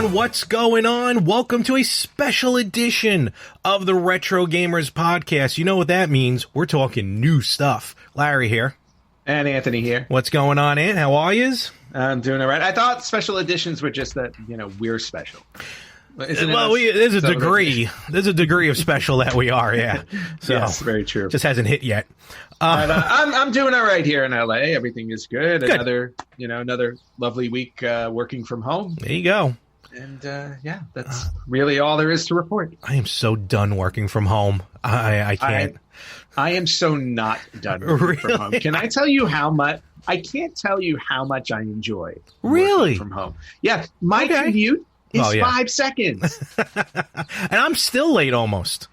everyone, what's going on? Welcome to a special edition of the Retro Gamers Podcast. You know what that means. We're talking new stuff. Larry here. And Anthony here. What's going on, Ant? How are yous? I'm doing all right. I thought special editions were just that, we're special. Well, there's a degree. There's a degree of special that we are, yeah. So, yes, very true. Just hasn't hit yet. I'm doing all right here in LA. Everything is good. Another lovely week working from home. There you go. And that's really all there is to report. I am so done working from home. I can't. I am so not done working from home. Can I tell you how much? I can't tell you how much I enjoy working from home. Yeah, my commute is 5 seconds. And I'm still late almost.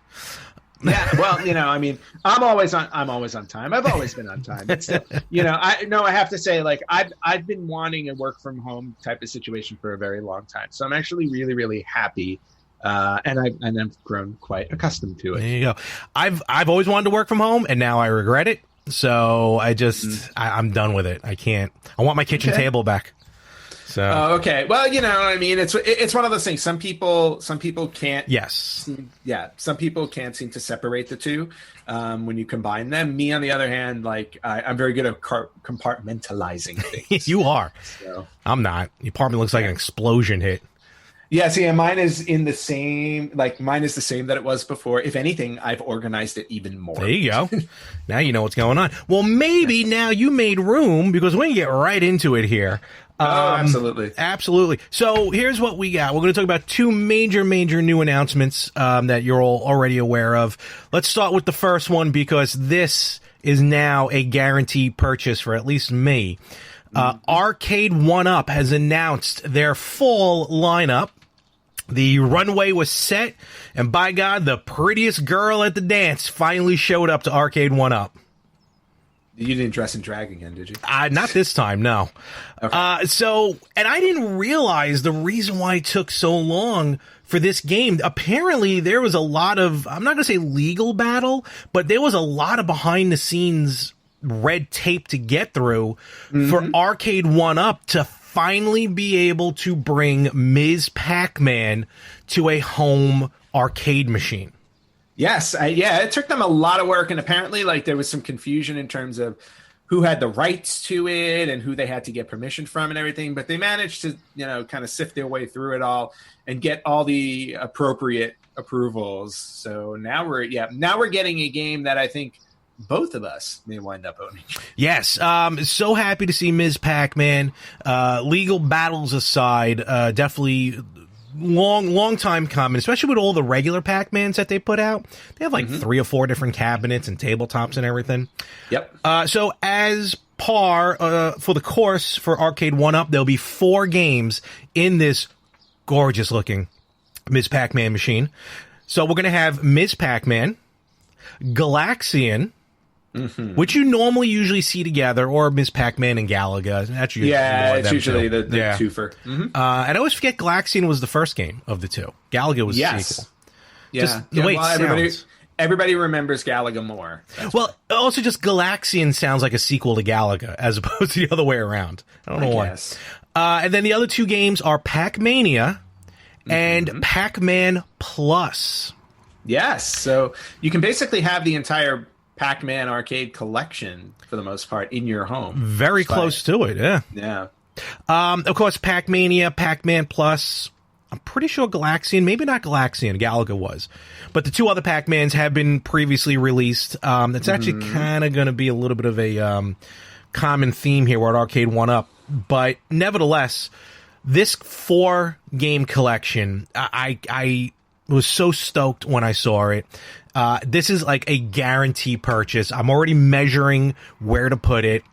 Yeah, well, I'm always on time. I've always been on time. But still, I have to say, like, I've been wanting a work from home type of situation for a very long time. So I'm actually really, really happy. And I've grown quite accustomed to it. There you go. I've always wanted to work from home, and now I regret it. So I'm done with it. I can't. I want my kitchen table back. So okay. Well, it's one of those things. Some people can't. Yes. Yeah. Some people can't seem to separate the two when you combine them. Me, on the other hand, like I'm very good at compartmentalizing things. You are. So, I'm not. Your apartment looks like an explosion hit. Yeah, see, and mine is the same that it was before. If anything, I've organized it even more. There you go. Now you know what's going on. Well, maybe now you made room, because we're going to get right into it here. Absolutely. Absolutely. So here's what we got. We're going to talk about two major new announcements that you're all already aware of. Let's start with the first one, because this is now a guaranteed purchase for at least me. Arcade1Up has announced their fall lineup. The runway was set, and by God, the prettiest girl at the dance finally showed up to Arcade1Up. You didn't dress in drag again, did you? Not this time, no. Okay. And I didn't realize the reason why it took so long for this game. Apparently, there was a lot of, I'm not going to say legal battle, but there was a lot of behind-the-scenes red tape to get through for Arcade1Up to finally be able to bring Ms. Pac-Man to a home arcade machine. Yes, it took them a lot of work, and apparently, like, there was some confusion in terms of who had the rights to it and who they had to get permission from and everything. But they managed to, kind of sift their way through it all and get all the appropriate approvals. So now we're getting a game that I think both of us may wind up owning. Yes. So happy to see Ms. Pac-Man. Legal battles aside, definitely long time coming, especially with all the regular Pac-Mans that they put out. They have like 3 or 4 different cabinets and tabletops and everything. Yep. So as par for the course for Arcade1Up, there'll be 4 games in this gorgeous looking Ms. Pac-Man machine. So we're going to have Ms. Pac-Man, Galaxian, which you normally usually see together, or Ms. Pac-Man and Galaga. That's usually it's usually the twofer. And I always forget Galaxian was the first game of the two. Galaga was the sequel. Yeah. Just the way it sounds. Everybody remembers Galaga more. Also just Galaxian sounds like a sequel to Galaga as opposed to the other way around. I don't know why. And then the other 2 games are Pac-Mania and Pac-Man Plus. Yes. So you can basically have the entire Pac-Man arcade collection, for the most part, in your home. Very close to it, yeah. Yeah. Of course, Pac-Mania, Pac-Man Plus. I'm pretty sure Galaxian, maybe not Galaxian, Galaga was. But the 2 other Pac-Mans have been previously released. That's actually kind of going to be a little bit of a common theme here at Arcade1Up. But nevertheless, this 4-game collection, I was so stoked when I saw it. This is like a guarantee purchase. I'm already measuring where to put it.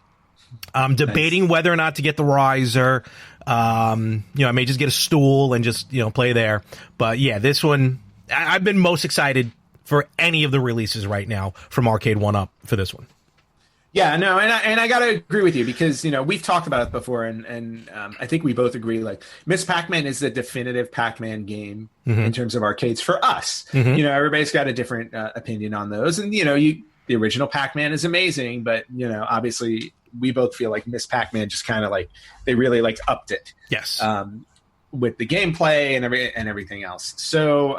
I'm debating whether or not to get the riser. I may just get a stool and just, play there. But yeah, this one, I've been most excited for any of the releases right now from Arcade1Up for this one. Yeah, no, and I gotta agree with you, because we've talked about it before, and I think we both agree, like, Miss Pac-Man is the definitive Pac-Man game in terms of arcades for us. Everybody's got a different opinion on those, and the original Pac-Man is amazing, but obviously we both feel like Miss Pac-Man just kind of like they really upped it. Yes. with the gameplay and everything else. So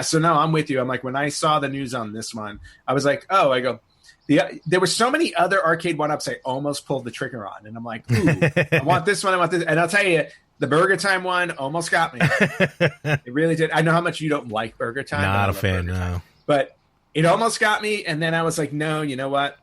so no, I'm with you. I'm like, when I saw the news on this one, I was like, there were so many other Arcade1Ups I almost pulled the trigger on, and I'm like, ooh, I want this one, and I'll tell you, the Burger Time one almost got me. It really did. I know how much you don't like Burger Time. Not a fan, no. But it almost got me, and then I was like, no, you know what?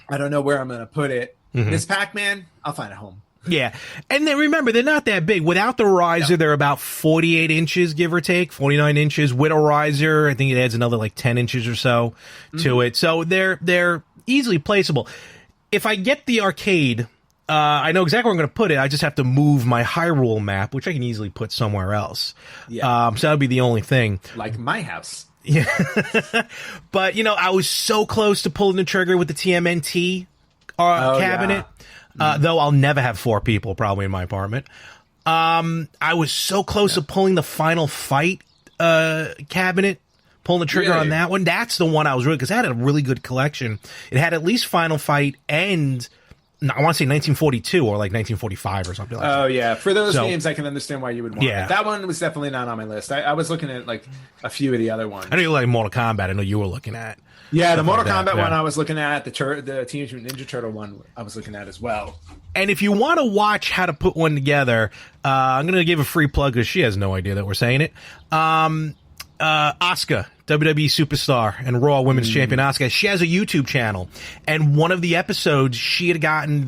I don't know where I'm going to put it. This Pac-Man, I'll find a home. Yeah. And then remember, they're not that big. Without the riser, they're about 48 inches, give or take, 49 inches. With a riser, I think it adds another like 10 inches or so to it. So they're easily placeable. If I get the arcade, I know exactly where I'm going to put it. I just have to move my Hyrule map, which I can easily put somewhere else. Yeah. So that would be the only thing. Like my house. Yeah. But, I was so close to pulling the trigger with the TMNT cabinet. Though I'll never have 4 people probably in my apartment. I was so close to pulling the Final Fight cabinet, pulling the trigger on that one. That's the one I was really, because that had a really good collection. It had at least Final Fight and I want to say 1942 or like 1945 or something like that. Oh, yeah. For those games, I can understand why you would want it. That one was definitely not on my list. I was looking at like a few of the other ones. I know you like Mortal Kombat. I know you were looking at. Yeah, the Mortal Kombat one I was looking at, the Teenage Mutant Ninja Turtle one I was looking at as well. And if you want to watch how to put one together, I'm going to give a free plug because she has no idea that we're saying it. Asuka, WWE superstar and Raw Women's Champion Asuka, she has a YouTube channel. And one of the episodes, she had gotten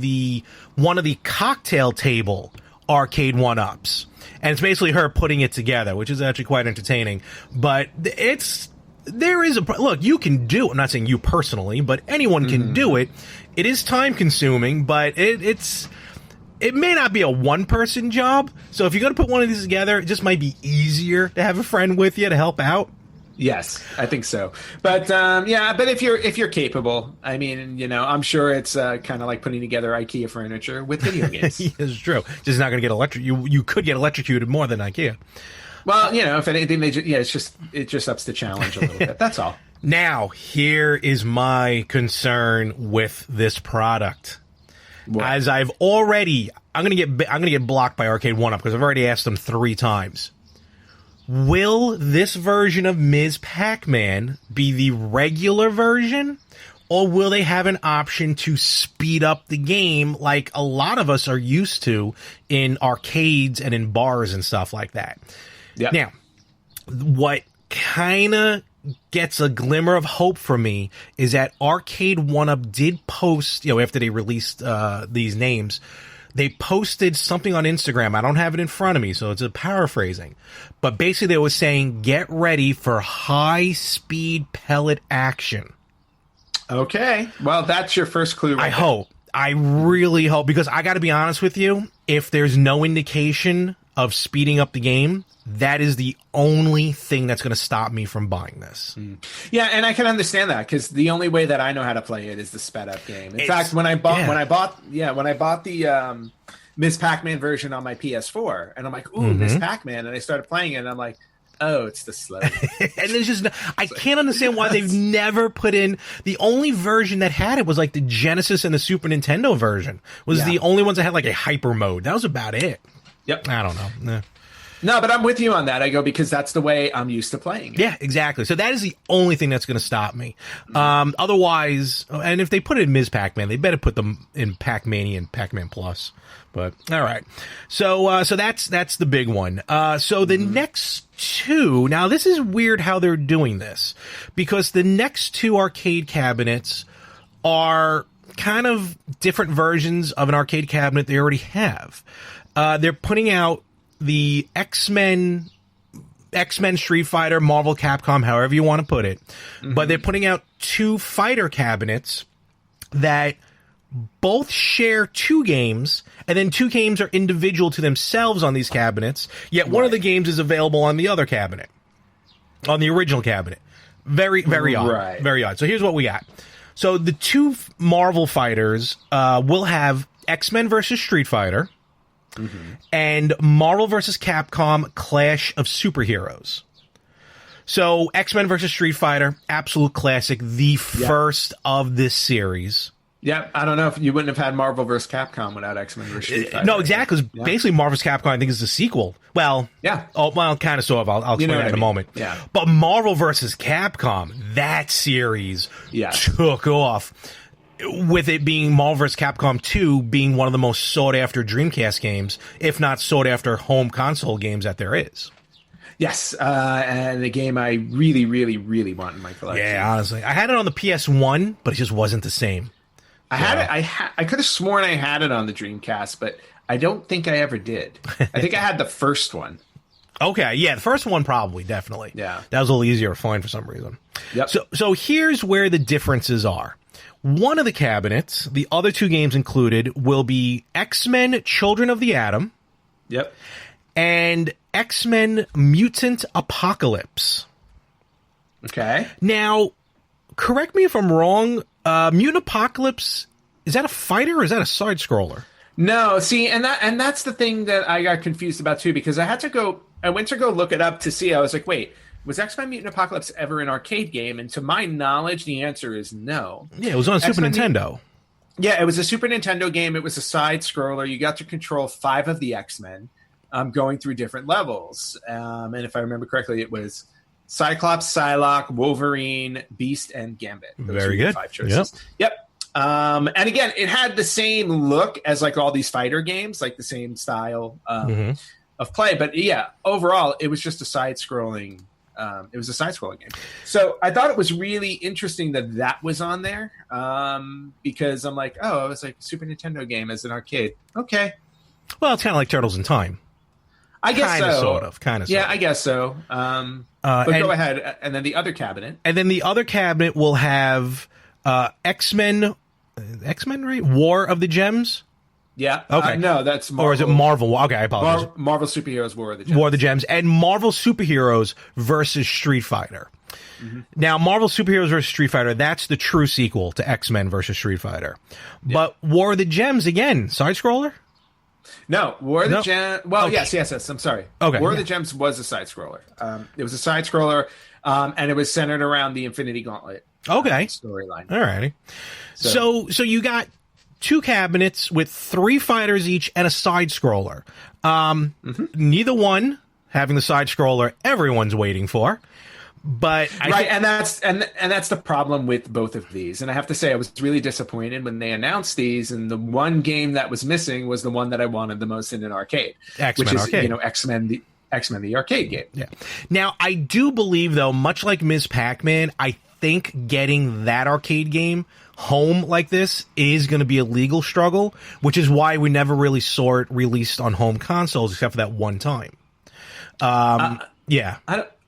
one of the cocktail table Arcade1Ups. And it's basically her putting it together, which is actually quite entertaining. But there is look, you can do it. I'm not saying you personally, but anyone can do it. It is time consuming, but it may not be a one-person job. So if you're going to put one of these together, it just might be easier to have a friend with you to help out. Yes, I think so. But but if you're capable, I mean, I'm sure it's kind of like putting together IKEA furniture with video games. It's true. Just not going to get you could get electrocuted more than IKEA. Well, if anything, it just ups the challenge a little bit. That's all. Now, here is my concern with this product. What? As I'm gonna get blocked by Arcade1Up because I've already asked them 3 times. Will this version of Ms. Pac-Man be the regular version, or will they have an option to speed up the game like a lot of us are used to in arcades and in bars and stuff like that? Yeah. Now, what kind of gets a glimmer of hope for me is that Arcade1Up did post, after they released these names, they posted something on Instagram. I don't have it in front of me, so it's a paraphrasing. But basically they were saying, get ready for high-speed pellet action. Okay. Well, that's your first clue. Right I really hope, because I got to be honest with you, if there's no indication of speeding up the game, that is the only thing that's going to stop me from buying this. Yeah, and I can understand that because the only way that I know how to play it is the sped up game. In fact, when I bought the Ms. Pac-Man version on my PS4, and I'm like, ooh, Ms. Pac-Man, and I started playing it, and I'm like, oh, it's the slow. And there's just I can't understand why they've never put in the only version that had it was like the Genesis and the Super Nintendo version was the only ones that had like a hyper mode. That was about it. Yep. I don't know. No, but I'm with you on that. I go because that's the way I'm used to playing it. Yeah, exactly. So that is the only thing that's going to stop me. Otherwise, and if they put it in Ms. Pac-Man, they better put them in Pac-Mania and Pac-Man Plus. But all right, so that's the big one. So the next 2, now this is weird how they're doing this because the next 2 arcade cabinets are kind of different versions of an arcade cabinet they already have. They're putting out the X-Men, Street Fighter, Marvel, Capcom, however you want to put it. But they're putting out 2 fighter cabinets that both share 2 games, and then 2 games are individual to themselves on these cabinets, yet one of the games is available on the other cabinet, on the original cabinet. Very, very odd. Right. Very odd. So here's what we got. So the 2 Marvel fighters will have X-Men versus Street Fighter, and Marvel vs. Capcom Clash of Superheroes. So X-Men vs. Street Fighter, absolute classic, the first of this series. Yeah, I don't know if you wouldn't have had Marvel vs. Capcom without X-Men vs. Street Fighter. No, exactly. Because Yeah. basically Marvel vs. Capcom, I think, is the sequel. Well, Yeah. oh, well, kind of, sort of. I'll explain that in a moment. Yeah. But Marvel vs. Capcom, that series Yeah. took off. With it being Marvel vs. Capcom 2 being one of the most sought-after Dreamcast games, if not sought-after home console games that there is. Yes, and a game I really, really, really want in my collection. Yeah, honestly. I had it on the PS1, but it just wasn't the same. I had it. I could have sworn I had it on the Dreamcast, but I don't think I ever did. I think I had the first one. Okay, yeah, the first one probably, definitely. Yeah. That was a little easier to find for some reason. Yep. So here's where the differences are. One of the cabinets, the other two games included, will be X-Men Children of the Atom Yep. and X-Men Mutant Apocalypse. Okay. Now, correct me if I'm wrong, Mutant Apocalypse, is that a fighter or is that a side-scroller? No, see, and that's the thing that I got confused about too, because I went to go look it up to see. I was like, wait, was X-Men Mutant Apocalypse ever an arcade game? And to my knowledge, the answer is no. Yeah, it was on Super Nintendo. Yeah, it was a Super Nintendo game. It was a side scroller. You got to control 5 of the X-Men, going through different levels. And if I remember correctly, it was Cyclops, Psylocke, Wolverine, Beast, and Gambit. Those Very were the good. 5 choices. Yep. And again, it had the same look as like all these fighter games, like the same style of play. But yeah, overall, it was just a side-scrolling. It was a side-scrolling game. So I thought it was really interesting that was on there, because I'm like, oh, it was like a Super Nintendo game as an arcade. Okay. Well, it's kind of like Turtles in Time. I guess Kinda, so. sort of. Kind of. Yeah, I guess so. But go ahead. And then the other cabinet. And then the other cabinet will have X-Men, right? War of the Gems? Yeah. Okay. No, that's Marvel. Or is it Marvel? Okay, I apologize. Marvel Superheroes War of the Gems. War of the Gems. And Marvel Superheroes versus Street Fighter. Mm-hmm. Now, Marvel Superheroes versus Street Fighter, that's the true sequel to X-Men versus Street Fighter. Yeah. But War of the Gems, again, side-scroller? No, War of the Gems. Well, okay. yes. I'm sorry. Okay, War of the Gems was a side scroller. It was a side scroller, and it was centered around the Infinity Gauntlet. Okay. Storyline. All righty. So you got 2 cabinets with 3 fighters each and a side scroller. Neither one having the side scroller everyone's waiting for. But and that's the problem with both of these. And I have to say, I was really disappointed when they announced these, and the one game that was missing was the one that I wanted the most in an arcade, X-Men which is Arcade. X-Men the arcade game. Yeah. Now I do believe, though, much like Ms. Pac-Man, I think getting that arcade game home like this is going to be a legal struggle, which is why we never really saw it released on home consoles except for that one time. Yeah.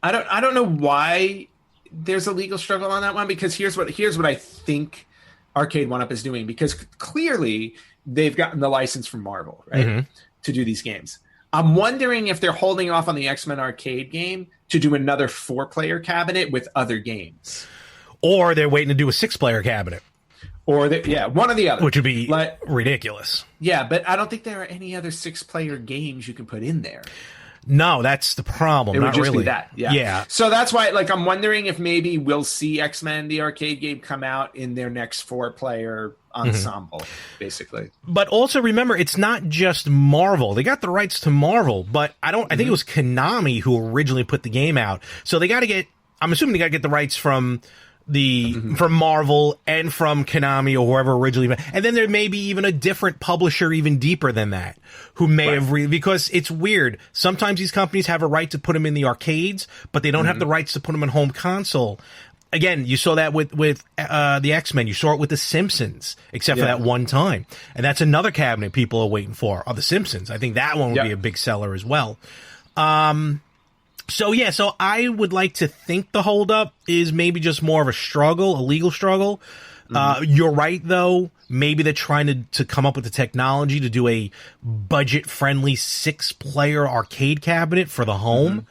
I don't know why there's a legal struggle on that one, because here's what I think Arcade1Up is doing, because clearly they've gotten the license from Marvel, right, to do these games. I'm wondering if they're holding off on the X-Men arcade game to do another 4-player cabinet with other games, or they're waiting to do a 6-player cabinet, or one or the other, which would be ridiculous. Yeah, but I don't think there are any other 6-player games you can put in there. No, that's the problem. It would Not just really. be that. Yeah. So that's why, I'm wondering if maybe we'll see X-Men, the arcade game, come out in their next 4-player ensemble, basically. But also remember, it's not just Marvel. They got the rights to Marvel, but I think it was Konami who originally put the game out. So they got to get, I'm assuming they got to get the rights from from Marvel and from Konami or whoever originally, and then there may be even a different publisher even deeper than that who may have because it's weird. Sometimes these companies have a right to put them in the arcades, but they don't have the rights to put them in home console. Again, you saw that with the X-Men. You saw it with the Simpsons, except for that one time. And that's another cabinet people are waiting for, are the Simpsons. I think that one would be a big seller as well. So I would like to think the holdup is maybe just more of a struggle, a legal struggle. You're right, though. Maybe they're trying to come up with the technology to do a budget-friendly 6-player arcade cabinet for the home,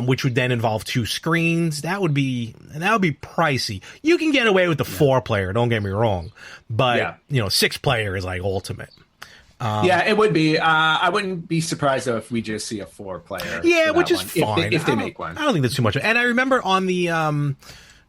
which would then involve 2 screens. That would be pricey. You can get away with the 4-player, don't get me wrong, but 6-player is like ultimate. It would be. I wouldn't be surprised though if we just see a 4-player. Yeah, which is fine if they make one. I don't think that's too much. And I remember on the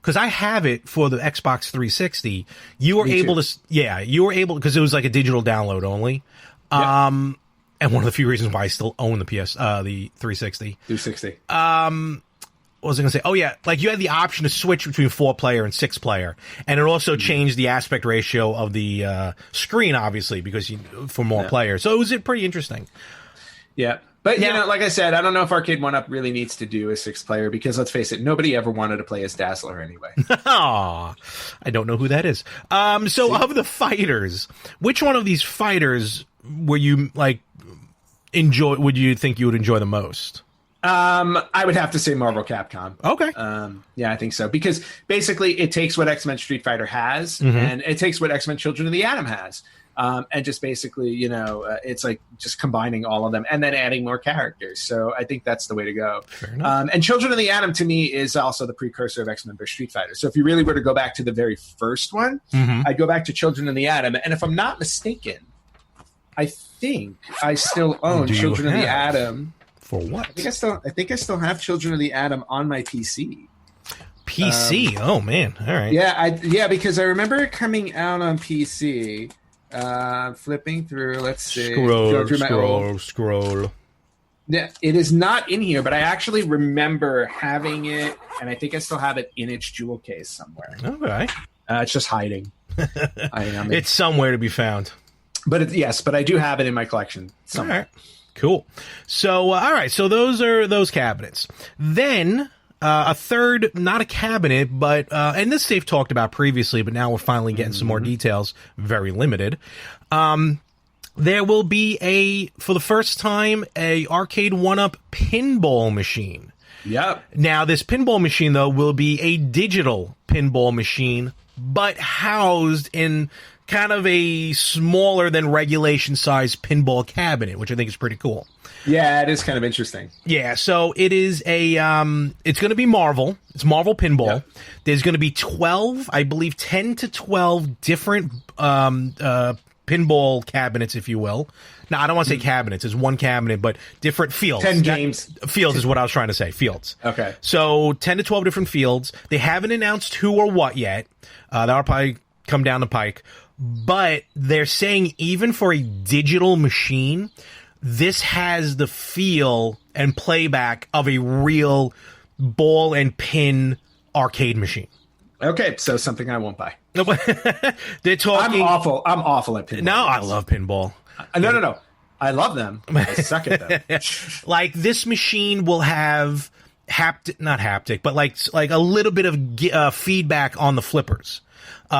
because I have it for the Xbox 360. You were able to, because it was like a digital download only. Yep. And one of the few reasons why I still own the the 360. 360. What was I going to say? Oh, yeah. Like, you had the option to switch between 4-player and 6-player. And it also changed the aspect ratio of the screen, obviously, because for more players. So it was pretty interesting. Yeah. But, you know, like I said, I don't know if Arcade1Up really needs to do a 6-player because, let's face it, nobody ever wanted to play as Dazzler anyway. Aw, I don't know who that is. So of the fighters, which one of these fighters were you, like, would you think you would enjoy the most? I would have to say Marvel Capcom. Okay. Yeah, I think so. Because basically it takes what X-Men Street Fighter has and it takes what X-Men Children of the Atom has. And just basically, you know, it's like just combining all of them and then adding more characters. So I think that's the way to go. Fair enough. And Children of the Atom to me is also the precursor of X-Men vs. Street Fighter. So if you really were to go back to the very first one, I'd go back to Children of the Atom. And if I'm not mistaken, I think I still own Children of the Atom. For what? I think I still have Children of the Atom on my PC. PC? Oh man! All right. Yeah, because I remember it coming out on PC. Flipping through, let's see. Scroll. Yeah, it is not in here, but I actually remember having it, and I think I still have it in its jewel case somewhere. Okay. It's just hiding. It's somewhere to be found. But but I do have it in my collection somewhere. All right. Cool. So, all right. So those are those cabinets. Then a third, not a cabinet, but and this they've talked about previously, but now we're finally getting some more details. Very limited. There will be for the first time, a Arcade1Up pinball machine. Yep. Now, this pinball machine, though, will be a digital pinball machine, but housed in kind of a smaller than regulation size pinball cabinet, which I think is pretty cool. Yeah, it is kind of interesting. Yeah, so it is it's going to be Marvel. It's Marvel Pinball. Yep. There's going to be 12, I believe 10 to 12 different pinball cabinets, if you will. No, I don't want to say cabinets. It's one cabinet, but different fields. 10 games. Fields is what I was trying to say. Fields. Okay. So 10 to 12 different fields. They haven't announced who or what yet. That'll probably come down the pike. But they're saying even for a digital machine, this has the feel and playback of a real ball and pin arcade machine. Okay, so something I won't buy. They're talking. I'm awful at pinball. No, I love pinball. No. I love them. I suck at them. Like, this machine will have not haptic, but like a little bit of feedback on the flippers.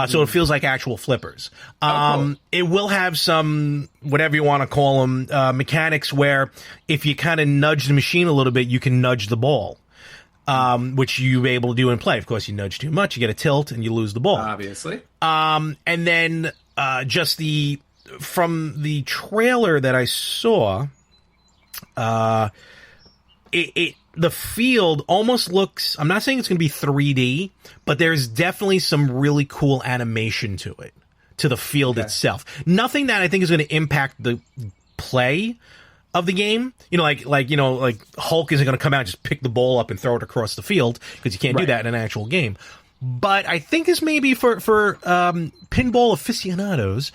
So it feels like actual flippers. Cool. It will have some, whatever you want to call them, mechanics where if you kind of nudge the machine a little bit, you can nudge the ball, which you'll be able to do in play. Of course, you nudge too much, you get a tilt, and you lose the ball. Obviously. And then from the trailer that I saw, the field almost looks, I'm not saying it's going to be 3D, but there's definitely some really cool animation to it, to the field itself. Nothing that I think is going to impact the play of the game. You know, like Hulk isn't going to come out and just pick the ball up and throw it across the field, because you can't do that in an actual game. But I think this may be for pinball aficionados.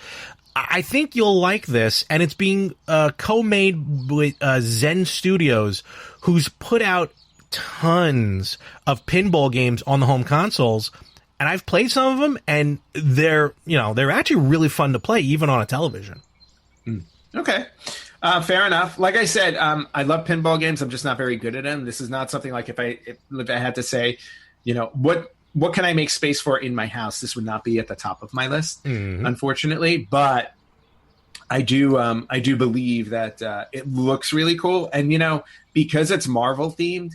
I think you'll like this, and it's being co-made with Zen Studios, who's put out tons of pinball games on the home consoles, and I've played some of them, and they're actually really fun to play, even on a television. Okay. Fair enough. Like I said, I love pinball games. I'm just not very good at them. This is not something like if I had to say, what can I make space for in my house? This would not be at the top of my list, unfortunately. But I do believe that it looks really cool, and because it's Marvel themed,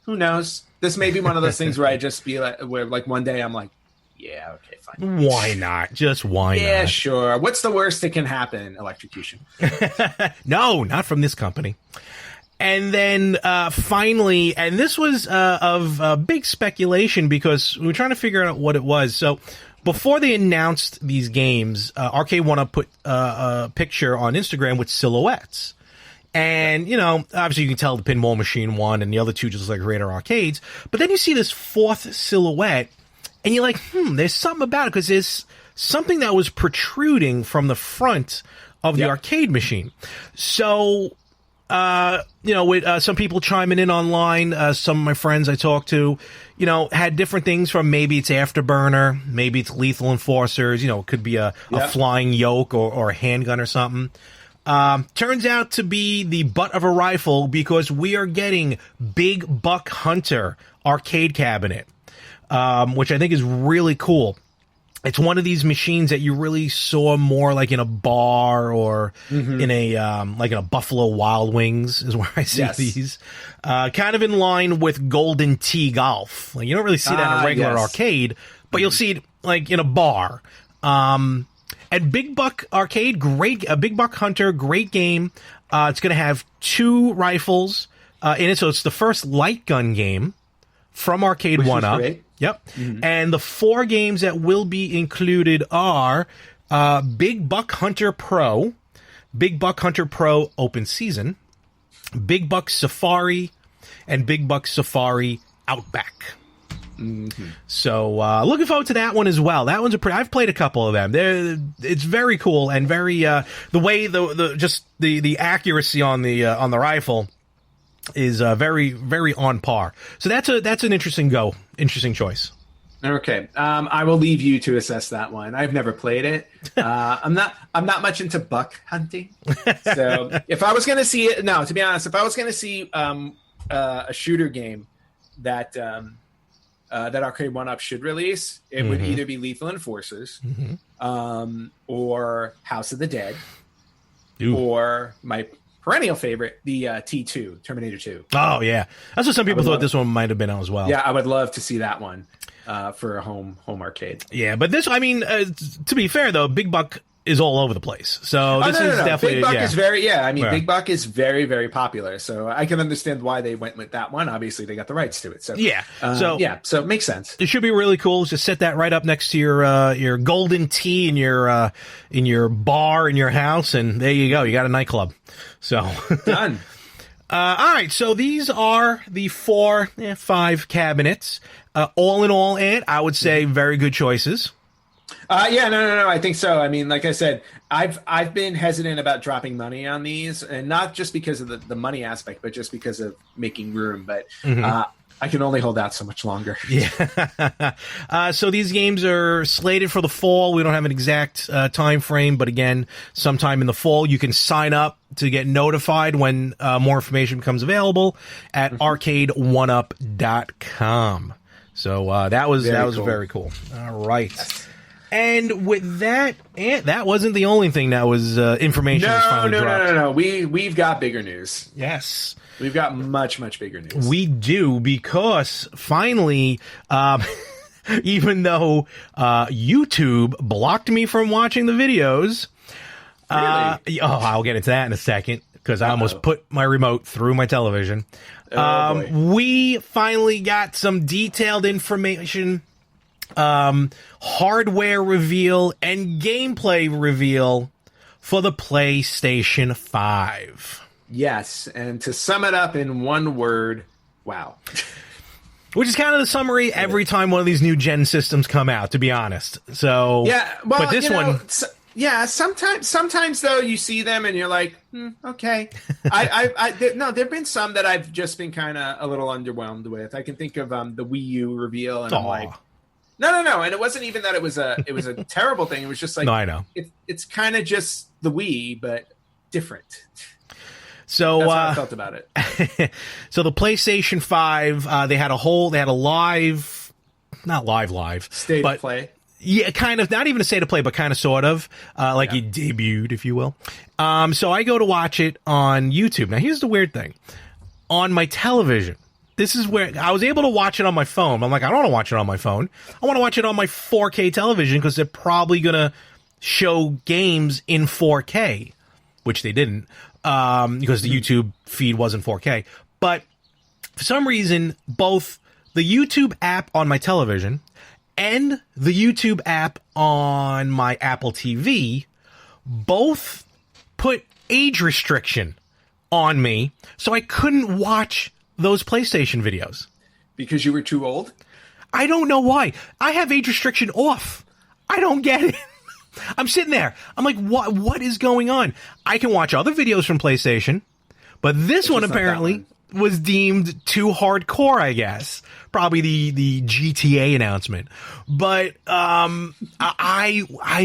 who knows? This may be one of those things where I just be like, one day I'm like, yeah, okay, fine. Why not? Just why not? Yeah, sure. What's the worst that can happen? Electrocution. No, not from this company. And then finally, and this was of big speculation because we were trying to figure out what it was. So before they announced these games, Arcade1Up put a picture on Instagram with silhouettes. And, obviously you can tell the pinball machine won and the other two just like regular arcades. But then you see this fourth silhouette, and you're like, there's something about it, because there's something that was protruding from the front of the arcade machine. So, with some people chiming in online, some of my friends I talked to, had different things from maybe it's Afterburner, maybe it's Lethal Enforcers, it could be a flying yoke or a handgun or something. Turns out to be the butt of a rifle, because we are getting Big Buck Hunter arcade cabinet, which I think is really cool. It's one of these machines that you really saw more like in a bar or in a like in a Buffalo Wild Wings is where I see these. Kind of in line with Golden Tee Golf. Like, you don't really see that in a regular arcade, but you'll see it like in a bar. And Big Buck Arcade, Big Buck Hunter, great game. It's going to have 2 rifles in it, so it's the first light gun game from Arcade1Up. Yep. And the 4 games that will be included are Big Buck Hunter Pro, Big Buck Hunter Pro Open Season, Big Buck Safari, and Big Buck Safari Outback. So looking forward to that one as well. That one's I've played a couple of them. It's very cool, and very the way the accuracy on the rifle is very, very on par. So that's an interesting choice. Okay, I will leave you to assess that one. I've never played it. I'm not much into buck hunting. So if I was going to see it, no, to be honest, if I was going to see a shooter game that Arcade1Up should release, it would either be Lethal Enforcers, or House of the Dead, or my perennial favorite, the T2, Terminator 2. Oh, yeah. That's what some people thought this one might have been as well. Yeah, I would love to see that one for a home arcade. Yeah, but this, to be fair, though, Big Buck is all over the place. So this is definitely... Big Buck is Big Buck is very, very popular. So I can understand why they went with that one. Obviously, they got the rights to it. So so it makes sense. It should be really cool. Just set that right up next to your golden tea in your bar in your house, and there you go. You got a nightclub. So done. All right, so these are the 5 cabinets. All in all, Ant, I would say very good choices. No. I think so. I mean, like I said, I've been hesitant about dropping money on these, and not just because of the money aspect, but just because of making room. But I can only hold out so much longer. Yeah. So these games are slated for the fall. We don't have an exact time frame, but again, sometime in the fall, you can sign up to get notified when more information becomes available at arcade1up.com. So that was cool. Very cool. All right. Yes. And with that, that wasn't the only thing that was information. No. We've got bigger news. Yes. We've got much, much bigger news. We do, because finally, even though YouTube blocked me from watching the videos, really? I'll get into that in a second, because I almost put my remote through my television. We finally got some detailed information, hardware reveal, and gameplay reveal for the PlayStation 5. Yes, and to sum it up in one word, wow. Which is kind of the summary every time one of these new gen systems come out, to be honest. So yeah, well, but this one, sometimes though you see them and you're like, okay. There've been some that I've just been kind of a little underwhelmed with. I can think of the Wii U reveal, and I'm like, no, and it wasn't even that it was a terrible thing. It was just like, no, I know it's kind of just the Wii, but different. So that's how I felt about it. So the PlayStation 5, they had a live, not live, state of play. Yeah, kind of, not even a state of play, but kind of sort of, it debuted, if you will. So I go to watch it on YouTube. Now, here's the weird thing. On my television, this is where I was able to watch it on my phone. I'm like, I don't want to watch it on my phone. I want to watch it on my 4K television, because they're probably going to show games in 4K, which they didn't. Because the YouTube feed wasn't 4K. But for some reason, both the YouTube app on my television and the YouTube app on my Apple TV both put age restriction on me, so I couldn't watch those PlayStation videos. Because you were too old? I don't know why. I have age restriction off. I don't get it. I'm sitting there. I'm like, what is going on? I can watch other videos from PlayStation, but this one apparently was deemed too hardcore, I guess. Probably the GTA announcement. But I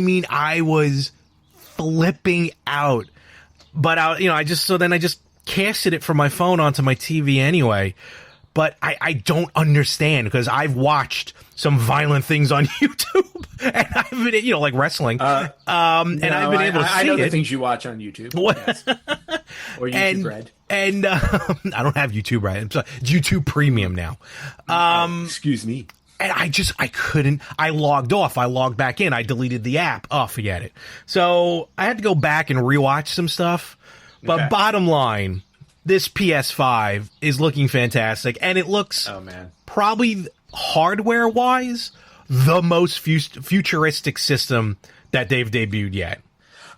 mean, I was flipping out. But I just casted it from my phone onto my TV anyway. But I don't understand, because I've watched some violent things on YouTube, and I've been, like wrestling, and I've been able to see it. I know the things you watch on YouTube. What? Yes. Or YouTube Red. And I don't have YouTube Red. It's YouTube Premium now. Excuse me. And I couldn't. I logged off. I logged back in. I deleted the app. Oh, forget it. So I had to go back and rewatch some stuff. But bottom line, this PS5 is looking fantastic, and it looks probably hardware-wise the most futuristic system that they've debuted yet.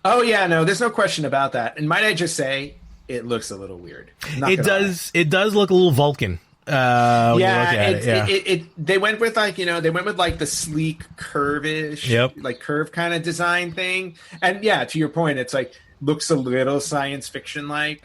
Oh yeah, no, there's no question about that. And might I just say, it looks a little weird. It does. It does look a little Vulcan. They went with the sleek curvish, curve kind of design thing. And yeah, to your point, it's like looks a little science fiction like.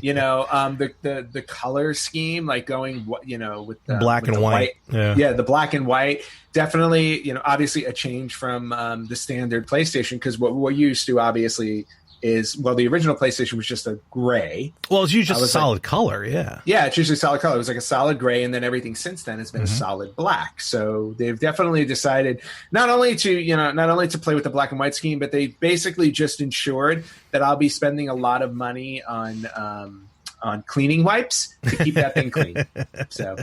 The color scheme, like going with the black and white. The black and white. Definitely, obviously a change from the standard PlayStation, because what we're used to obviously is, the original PlayStation was just a gray. Well, it's usually just a solid color, yeah. Yeah, it's usually a solid color. It was like a solid gray, and then everything since then has been a solid black. So they've definitely decided not only to play with the black and white scheme, but they basically just ensured that I'll be spending a lot of money on cleaning wipes to keep that thing clean. So,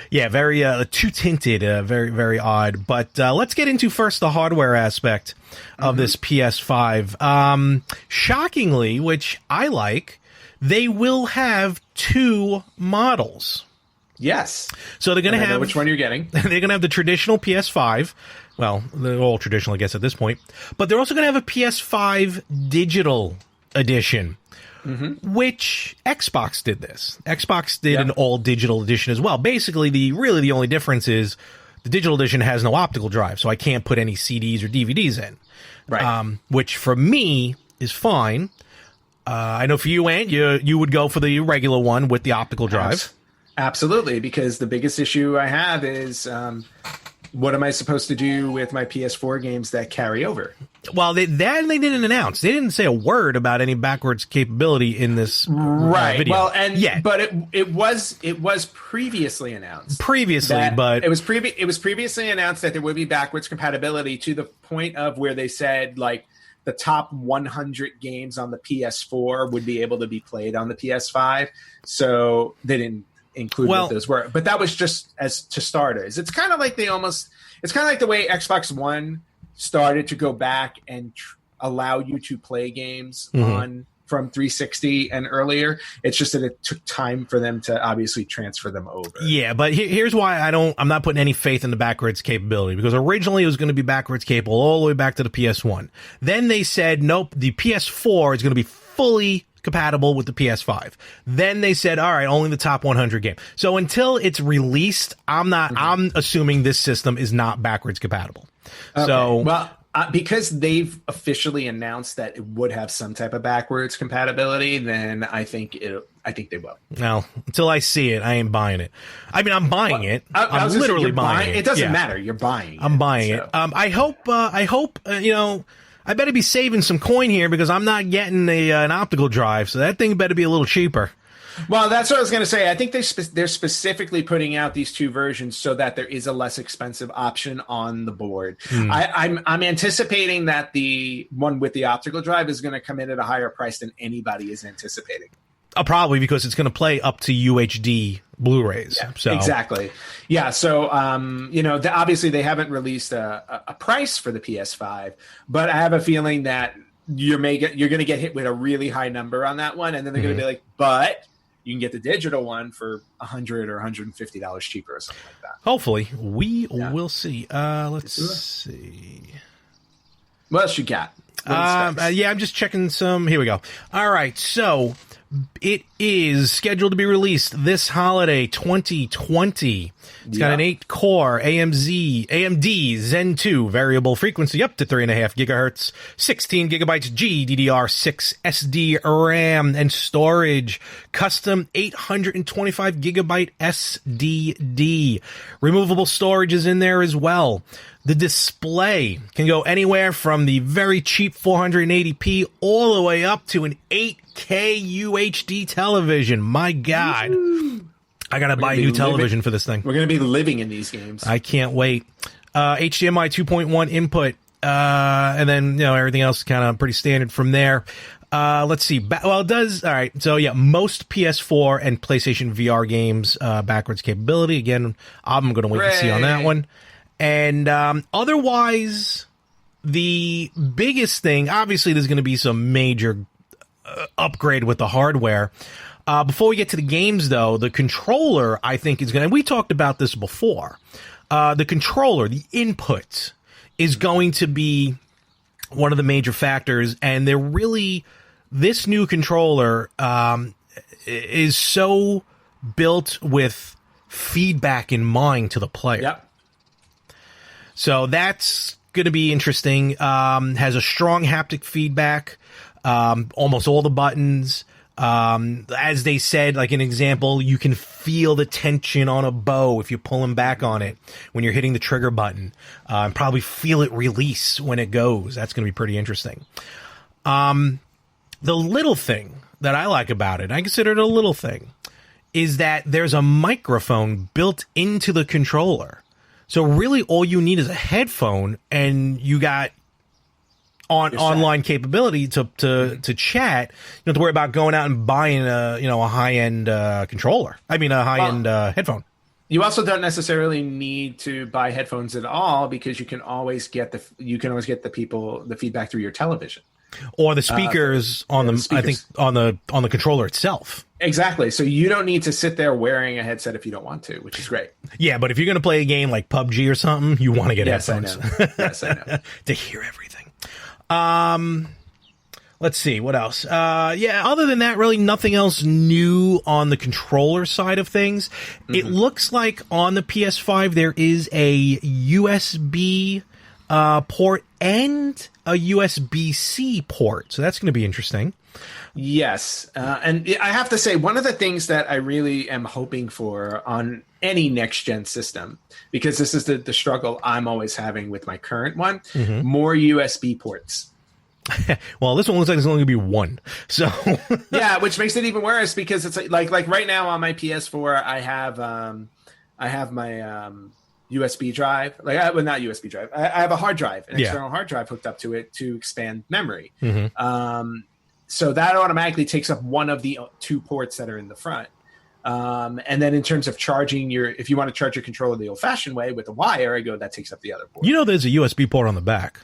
yeah, very too tinted, very, very odd. But let's get into first the hardware aspect of this PS5. Shockingly, which I like, they will have 2 models. Yes. So they're going to have... which one you're getting. They're going to have the traditional PS5. Well, they're all traditional, I guess, at this point. But they're also going to have a PS5 Digital Edition. Which Xbox did this. Xbox did an all digital edition as well. Basically, the only difference is the digital edition has no optical drive, so I can't put any CDs or DVDs in. Right. Which for me is fine. I know for you, Ant, you would go for the regular one with the optical drive. Absolutely, because the biggest issue I have is what am I supposed to do with my PS4 games that carry over? Well, they didn't announce. They didn't say a word about any backwards capability in this video. Well, but it was previously announced. But it was previously announced that there would be backwards compatibility, to the point of where they said like the top 100 games on the PS4 would be able to be played on the PS5. So they didn't include what those were, but that was just as to starters. It's kind of like the way Xbox One started to go back and allow you to play games from 360 and earlier. It's just that it took time for them to obviously transfer them over. Yeah, but here's why I'm not putting any faith in the backwards capability, because originally it was going to be backwards capable all the way back to the PS1. Then they said, nope, the PS4 is going to be fully compatible with the PS5. Then they said, all right, only the top 100 game. So until it's released, I'm assuming this system is not backwards compatible. Okay. So because they've officially announced that it would have some type of backwards compatibility, then I think they will. Well, until I see it, I ain't buying it. I mean, I'm buying it. I'm literally buying it. It doesn't matter. You're buying it. I'm buying it. I hope I better be saving some coin here, because I'm not getting an optical drive, so that thing better be a little cheaper. Well, that's what I was going to say. I think they're specifically putting out these 2 versions so that there is a less expensive option on the board. I'm anticipating that the one with the optical drive is going to come in at a higher price than anybody is anticipating. Probably because it's going to play up to UHD Blu-rays. Yeah, so. Exactly. Yeah. So, obviously they haven't released a price for the PS5, but I have a feeling that you're going to get hit with a really high number on that one. And then they're going to be like, but you can get the digital one for $100 or $150 cheaper or something like that. Hopefully. We will see. Let's see. What else you got? I'm just checking some. Here we go. All right. So It is scheduled to be released this holiday, 2020. It's got an 8-core AMD Zen 2 variable frequency up to 3.5 gigahertz, 16 gigabytes GDDR6 SD RAM, and storage. Custom 825 gigabyte SSD. Removable storage is in there as well. The display can go anywhere from the very cheap 480p all the way up to an 8K UHD television. My God. Woo. I gotta buy a new television for this thing. We're gonna be living in these games. I can't wait. HDMI 2.1 input, and then everything else is kind of pretty standard from there. Let's see. Well, it does. All right. So yeah, most PS4 and PlayStation VR games backwards capability. Again, I'm gonna wait and see on that one. And otherwise, the biggest thing, obviously, there's going to be some major upgrade with the hardware. Before we get to the games, though, the controller, I think, is going to, and we talked about this before, the controller, the input, is going to be one of the major factors. And they're really, this new controller is so built with feedback in mind to the player. Yep. So that's going to be interesting. Has a strong haptic feedback. Almost all the buttons. As they said, like an example, you can feel the tension on a bow if you're pulling back on it when you're hitting the trigger button. And probably feel it release when it goes. That's going to be pretty interesting. The little thing that I like about it, I consider it a little thing, is that there's a microphone built into the controller. So really all you need is a headphone and you got online capability to chat. You don't have to worry about going out and buying a high-end controller. I mean a high-end headphone. You also don't necessarily need to buy headphones at all because you can always get the feedback through your television. Or the speakers I think on the controller itself. Exactly. So you don't need to sit there wearing a headset if you don't want to, which is great. Yeah, but if you're going to play a game like PUBG or something, you want to get headphones. Yes, I know. To hear everything. Let's see, what else? Other than that, really nothing else new on the controller side of things. Mm-hmm. It looks like on the PS5 there is a USB port and a USB-C port. So that's going to be interesting. Yes. And I have to say, one of the things that I really am hoping for on any next-gen system, because this is the struggle I'm always having with my current one, more USB ports. Well, this one looks like there's only going to be one. So yeah, which makes it even worse because it's like right now on my PS4, I have my USB drive, not USB drive. I have a hard drive, an external hard drive hooked up to it to expand memory. So that automatically takes up one of the two ports that are in the front. And then in terms of charging if you want to charge your controller the old-fashioned way with a wire, that takes up the other port. There's a USB port on the back.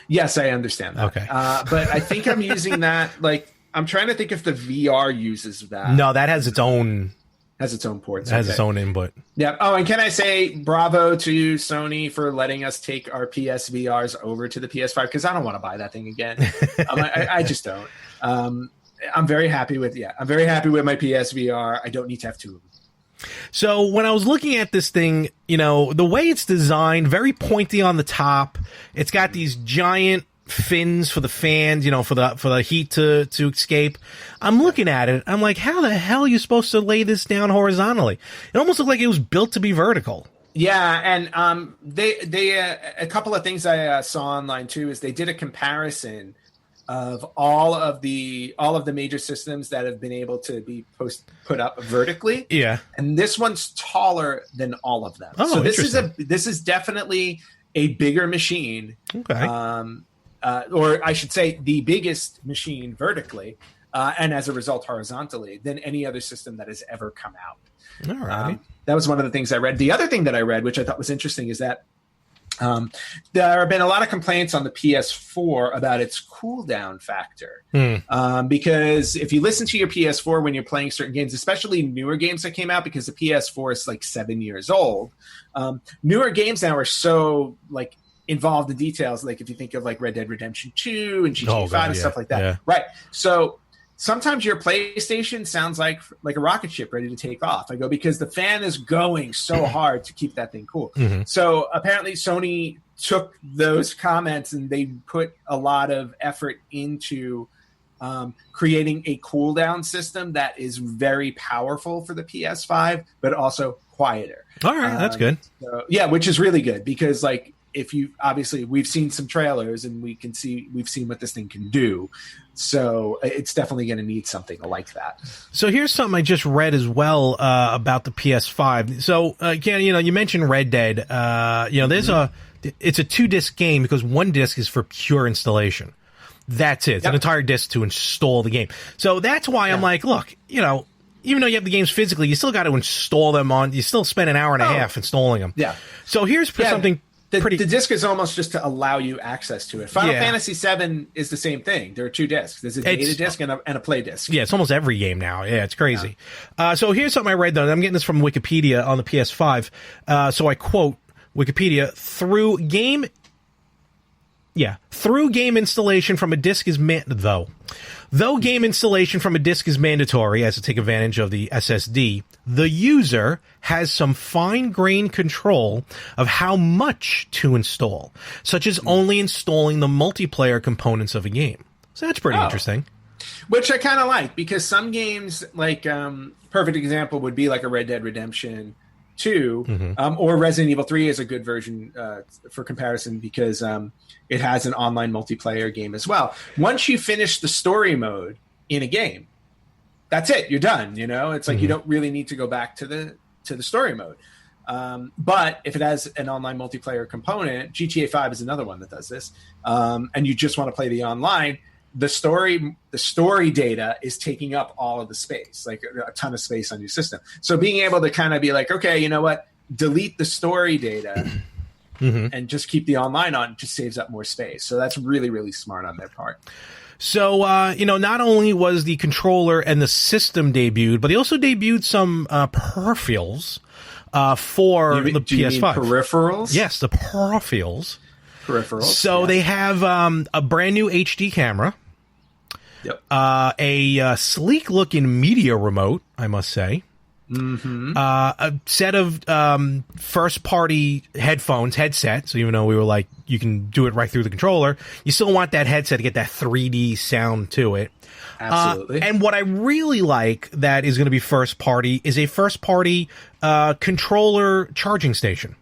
Yes, I understand that. Okay. But I think I'm using that. I'm trying to think if the VR uses that. No, that has its own. Has its own ports. It has its own input. Yeah. Oh, and can I say bravo to Sony for letting us take our PSVRs over to the PS5? Because I don't want to buy that thing again. I just don't. I'm very happy with my PSVR. I don't need to have two of them. So when I was looking at this thing, the way it's designed, very pointy on the top. It's got these giant fins for the fans, for the heat to escape. I'm looking at it. I'm like, how the hell are you supposed to lay this down horizontally? It almost looked like it was built to be vertical. Yeah, and they a couple of things I saw online too is they did a comparison of all of the major systems that have been able to be put up vertically. Yeah, and this one's taller than all of them. Oh, so this is definitely a bigger machine. Okay. Or I should say the biggest machine vertically, and as a result horizontally, than any other system that has ever come out. All right. That was one of the things I read. The other thing that I read, which I thought was interesting, is that there have been a lot of complaints on the PS4 about its cooldown factor. Because if you listen to your PS4 when you're playing certain games, especially newer games that came out, because the PS4 is 7 years old, newer games now are so involved in details. Like if you think of Red Dead Redemption 2 and GTA 5 and stuff like that. Yeah. Right. So sometimes your PlayStation sounds like a rocket ship ready to take off. I go, because the fan is going so hard to keep that thing cool. So apparently Sony took those comments and they put a lot of effort into creating a cooldown system that is very powerful for the PS5, but also quieter. All right, that's good. So, yeah, which is really good because, like, if you obviously we've seen some trailers and we've seen what this thing can do, so it's definitely going to need something like that. So here's something I just read as well about the PS5. So again, you mentioned Red Dead. There's it's a 2-disc game because 1 disc is for pure installation. That's it. It's an entire disc to install the game. So that's why I'm like, look, even though you have the games physically, you still got to install them you still spend an hour and a half installing them. Yeah. So here's something. The disc is almost just to allow you access to it. Final Fantasy VII is the same thing. There are 2 discs. There's a data disc and a play disc. Yeah, it's almost every game now. Yeah, it's crazy. So here's something I read, though. I'm getting this from Wikipedia on the PS5. So I quote Wikipedia, through game installation from a disc is Though game installation from a disc is mandatory as to take advantage of the SSD, the user has some fine-grained control of how much to install, such as only installing the multiplayer components of a game. So that's pretty interesting. Which I kind of like, because some games, like perfect example would be like a Red Dead Redemption 2, or Resident Evil 3 is a good version for comparison because it has an online multiplayer game as well. Once you finish the story mode in a game, that's it. You're done. It's like you don't really need to go back to the story mode. But if it has an online multiplayer component, GTA 5 is another one that does this, and you just want to play the online, the story data is taking up all of the space, like a ton of space on your system. So being able to kind of be like, okay, you know what, delete the story data and just keep the online on, just saves up more space. So that's really, really smart on their part. So, not only was the controller and the system debuted, but they also debuted some peripherals for the PS5. Do you mean peripherals? Yes, the peripherals. So yes. they have a brand new HD camera. Yep. A sleek-looking media remote, I must say. A set of first-party headset. So even though we were like, you can do it right through the controller, you still want that headset to get that 3D sound to it. Absolutely. And what I really like that is going to be first-party is a first-party controller charging station.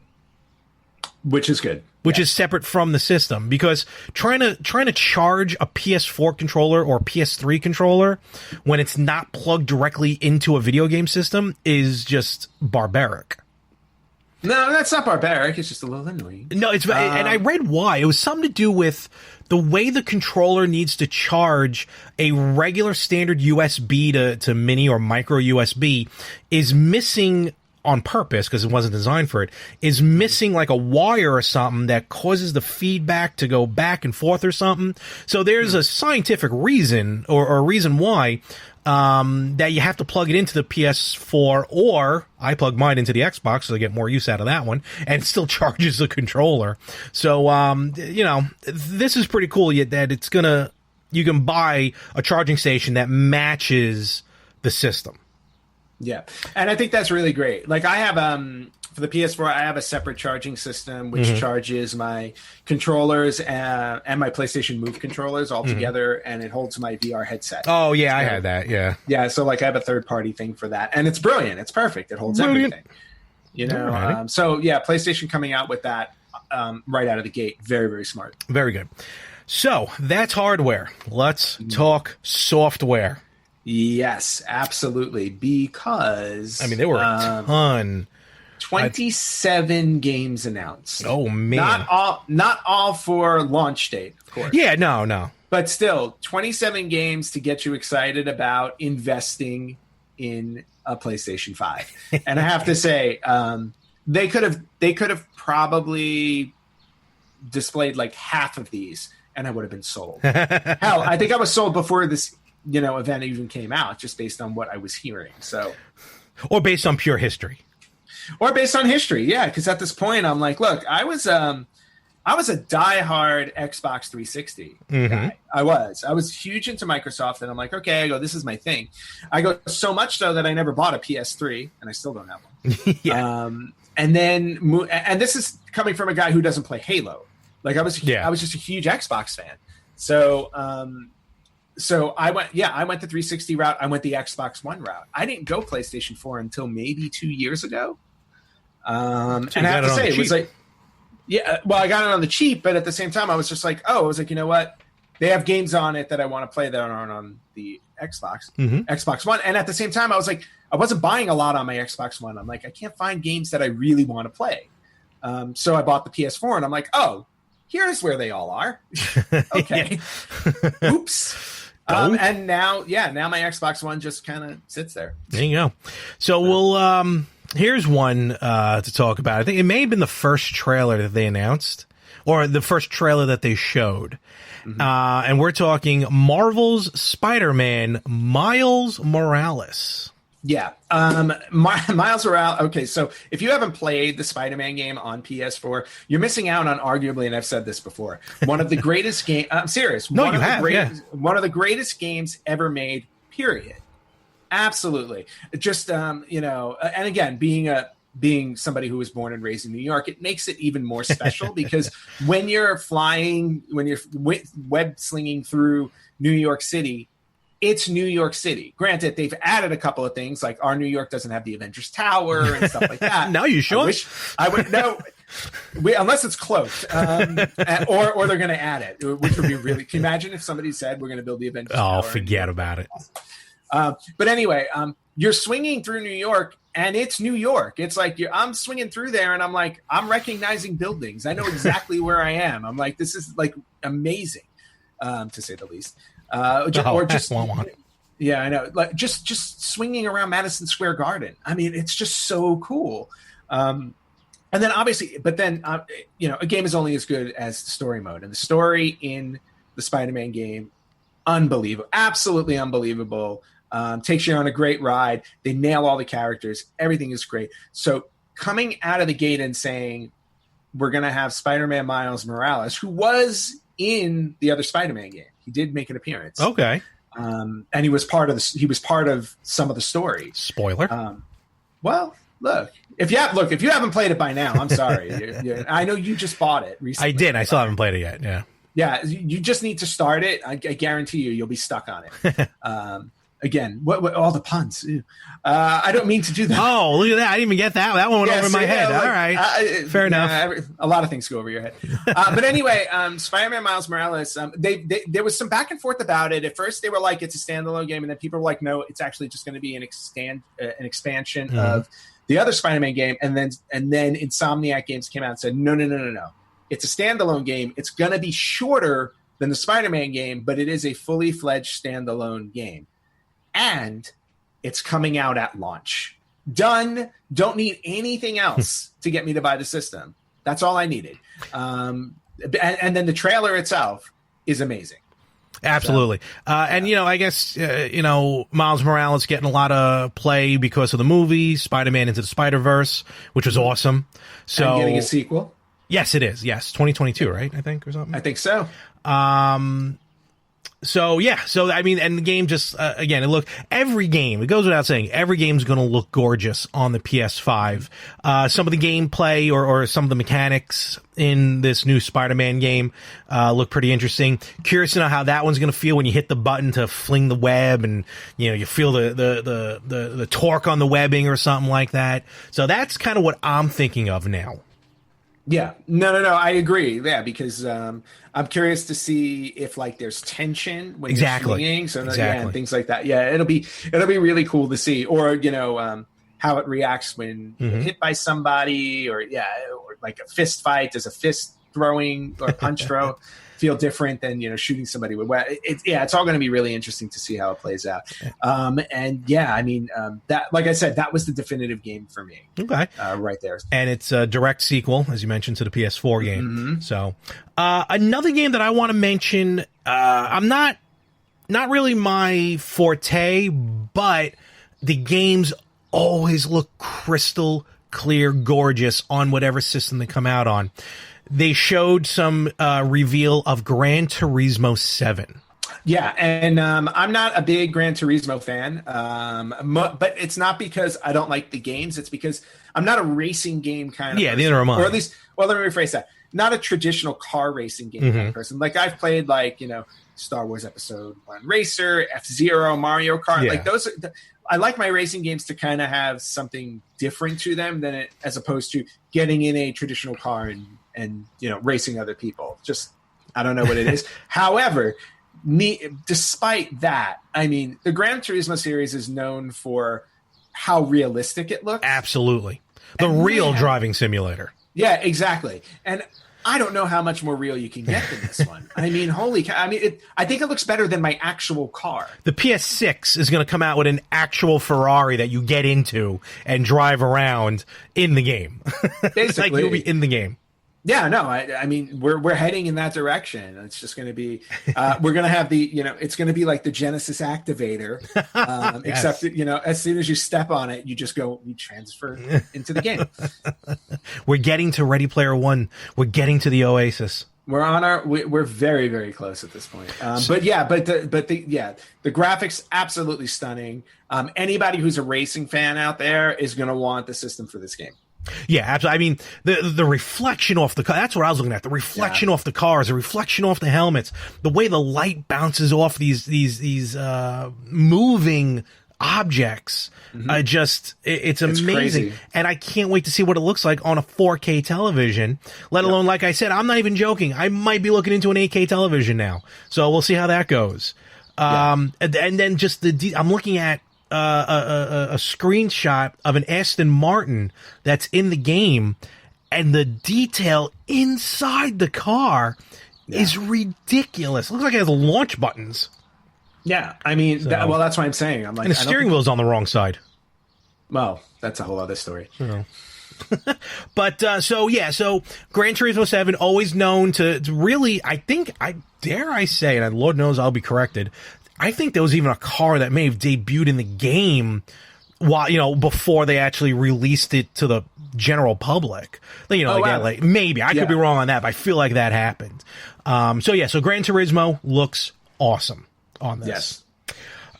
Which is good. Which is separate from the system, because trying to charge a PS4 controller or PS3 controller when it's not plugged directly into a video game system is just barbaric. No, that's not barbaric. It's just a little annoying. No, it's and I read why. It was something to do with the way the controller needs to charge a regular standard USB to mini or micro USB is missing on purpose, because it wasn't designed for it, is missing like a wire or something that causes the feedback to go back and forth or something. So there's a scientific reason or a reason why that you have to plug it into the PS4, or I plug mine into the Xbox so I get more use out of that one, and it still charges the controller. So, this is pretty cool that you can buy a charging station that matches the system. Yeah, and I think that's really great. Like I have for the PS4, I have a separate charging system which charges my controllers and my PlayStation Move controllers all together, and it holds my VR headset. Oh yeah, I had that. Yeah, yeah. So like I have a third-party thing for that, and it's brilliant. It's perfect. It holds everything. So yeah, PlayStation coming out with that right out of the gate, very, very smart. Very good. So that's hardware. Let's talk software. Yes, absolutely. Because I mean, there were a ton. 27 games announced. Oh man! Not all for launch date, of course. Yeah, no. But still, 27 games to get you excited about investing in a PlayStation 5. And I have to say, they could have probably displayed like half of these, and I would have been sold. Hell, I think I was sold before this event even came out, just based on what I was hearing. So, or based on pure history. Or based on history, yeah. Because at this point, I'm like, look, I I was a diehard Xbox 360 guy. I was huge into Microsoft, and I'm like, okay, I go, this is my thing. I go, so much so that I never bought a PS3, and I still don't have one. And this is coming from a guy who doesn't play Halo. Like I was just a huge Xbox fan. So I went the 360 route. I went the Xbox One route. I didn't go PlayStation 4 until maybe 2 years ago. And I have to say, it was like, yeah, well, I got it on the cheap, but at the same time, I was just like, you know what? They have games on it that I want to play that aren't on the Xbox One. And at the same time, I was like, I wasn't buying a lot on my Xbox One. I'm like, I can't find games that I really want to play. So I bought the PS4, and I'm like, here's where they all are. Okay. Oops. And now my Xbox One just kind of sits there. There you go. So we'll here's one to talk about. I think it may have been the first trailer that they announced, or the first trailer that they showed. And we're talking Marvel's Spider-Man Miles Morales. Yeah. Miles Morales. Okay, so if you haven't played the Spider-Man game on PS4, you're missing out on arguably, and I've said this before, one of the greatest games. I'm serious. No, One of the greatest games ever made, period. Absolutely. Just, and again, being somebody who was born and raised in New York, it makes it even more special because when you're web slinging through New York City, it's New York City. Granted, they've added a couple of things, like our New York doesn't have the Avengers Tower and stuff like that. No, you sure? I would know, unless it's cloaked, or they're going to add it, which would be really. Can you imagine if somebody said we're going to build the Avengers Tower? Oh, forget about it. But anyway, you're swinging through New York, and it's New York. It's like I'm swinging through there, and I'm like, I'm recognizing buildings. I know exactly where I am. I'm like, this is like amazing, to say the least. Yeah, I know. Like just swinging around Madison Square Garden. I mean, it's just so cool. And then obviously, a game is only as good as the story mode, and the story in the Spider-Man game, unbelievable, absolutely unbelievable. Takes you on a great ride. They nail all the characters. Everything is great. So coming out of the gate and saying we're going to have Spider-Man Miles Morales, who was in the other Spider-Man game. He did make an appearance. Okay. And he was part of some of the story. Spoiler. Well, if you haven't played it by now, I'm sorry. I know you just bought it recently. I did. I still haven't played it yet. Yeah. Yeah. You just need to start it. I guarantee you'll be stuck on it. Again, what all the puns? I don't mean to do that. Oh, look at that! I didn't even get that. That one went over my head. All right, fair enough. A lot of things go over your head. But anyway, Spider-Man Miles Morales. There was some back and forth about it. At first, they were like, "It's a standalone game," and then people were like, "No, it's actually just going to be an expansion of the other Spider-Man game." And then Insomniac Games came out and said, "No. It's a standalone game. It's going to be shorter than the Spider-Man game, but it is a fully fledged standalone game." And it's coming out at launch. Done. Don't need anything else to get me to buy the system. That's all I needed. And then the trailer itself is amazing. Absolutely. And, I guess, Miles Morales getting a lot of play because of the movie, Spider-Man Into the Spider-Verse, which was awesome. So and getting a sequel. Yes, it is. Yes. 2022, right? I think, or something. I think so. So I mean, and the game just again, every game. It goes without saying, every game's going to look gorgeous on the PS5. Some of the gameplay or some of the mechanics in this new Spider-Man game look pretty interesting. Curious to know how that one's going to feel when you hit the button to fling the web, and you feel the torque on the webbing or something like that. So that's kind of what I'm thinking of now. Yeah, no, I agree. Yeah, because I'm curious to see if there's tension when you're swinging, and things like that. Yeah, it'll be really cool to see, or how it reacts when you're hit by somebody, or like a fist fight. Does a fist throwing or punch throw feel different than shooting somebody with? It's all going to be really interesting to see how it plays out. That, like I said, that was the definitive game for me. Okay, right there, and it's a direct sequel, as you mentioned, to the PS4 game. So another game that I want to mention, I'm not really my forte, but the games always look crystal clear, gorgeous on whatever system they come out on. they showed some reveal of Gran Turismo 7. Yeah, and I'm not a big Gran Turismo fan, but it's not because I don't like the games. It's because I'm not a racing game kind of person. Neither am I. Or at least, well, let me rephrase that. Not a traditional car racing game kind of person. Like I've played Star Wars Episode 1 Racer, F-Zero, Mario Kart. Yeah. Like those I like my racing games to kind of have something different to them as opposed to getting in a traditional car and racing other people. Just, I don't know what it is. However, despite that, I mean, the Gran Turismo series is known for how realistic it looks. Absolutely. The real driving simulator. Yeah, exactly. And I don't know how much more real you can get than this one. I mean, holy cow. I mean, I think it looks better than my actual car. The PS6 is going to come out with an actual Ferrari that you get into and drive around in the game. Basically. Like you'll be in the game. Yeah, no, I mean, we're heading in that direction. It's just going to be, we're going to have it's going to be like the Genesis activator, yes. Except, as soon as you step on it, you transfer into the game. We're getting to Ready Player One. We're getting to the Oasis. We're very, very close at this point. But the graphics absolutely stunning. Anybody who's a racing fan out there is going to want the system for this game. Yeah, absolutely. I mean, the reflection off the car, that's what I was looking at. The reflection off the cars, the reflection off the helmets, the way the light bounces off these moving objects. It's amazing. Crazy. And I can't wait to see what it looks like on a 4K television, let alone, like I said, I'm not even joking. I might be looking into an 8K television now. So we'll see how that goes. And then just I'm looking at a screenshot of an Aston Martin that's in the game, and the detail inside the car is ridiculous. It looks like it has launch buttons. Yeah, I mean, that's why I'm saying. I'm like, and the steering wheel's on the wrong side. Well, that's a whole other story. But so Gran Turismo 7, always known to really, dare I say, and Lord knows I'll be corrected, I think there was even a car that may have debuted in the game while, before they actually released it to the general public. Maybe I could be wrong on that, but I feel like that happened. So Gran Turismo looks awesome on this. Yes.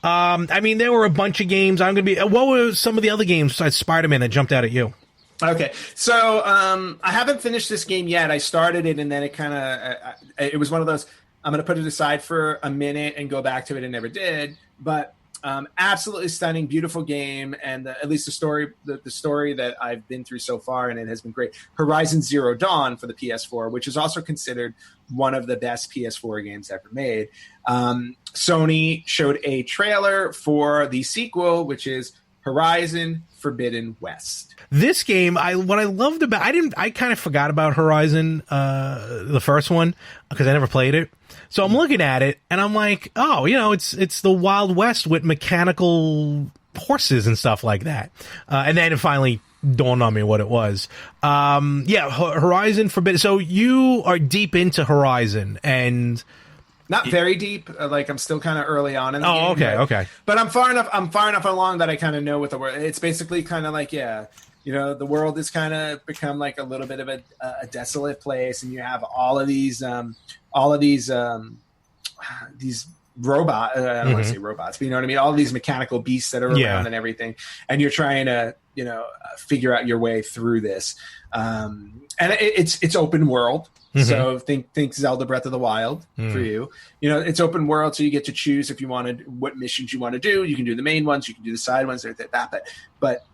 I mean, there were a bunch of games. What were some of the other games besides Spider-Man that jumped out at you? Okay, so I haven't finished this game yet. I started it, and then it was one of those, I'm going to put it aside for a minute and go back to it, and never did. But absolutely stunning, beautiful game, and at least the story that I've been through so far, and it has been great. Horizon Zero Dawn for the PS4, which is also considered one of the best PS4 games ever made. Sony showed a trailer for the sequel, which is Horizon Forbidden West. This game, what I loved about, I kind of forgot about Horizon, the first one, because I never played it. So I'm looking at it and I'm like, oh, it's the Wild West with mechanical horses and stuff like that. And then it finally dawned on me what it was. Horizon Forbidden. So you are deep into Horizon, and not very deep. I'm still kind of early on in the game. Oh, okay. But I'm far enough along that I kind of know what the world. It's basically kind of like, the world has kind of become like a little bit of a desolate place, and you have all of these robots. I don't want to say robots, but you know what I mean. All of these mechanical beasts that are around and everything, and you're trying to figure out your way through this. And it's open world. So think Zelda Breath of the Wild for you. It's open world, so you get to choose if you wanted what missions you want to do. You can do the main ones, you can do the side ones, but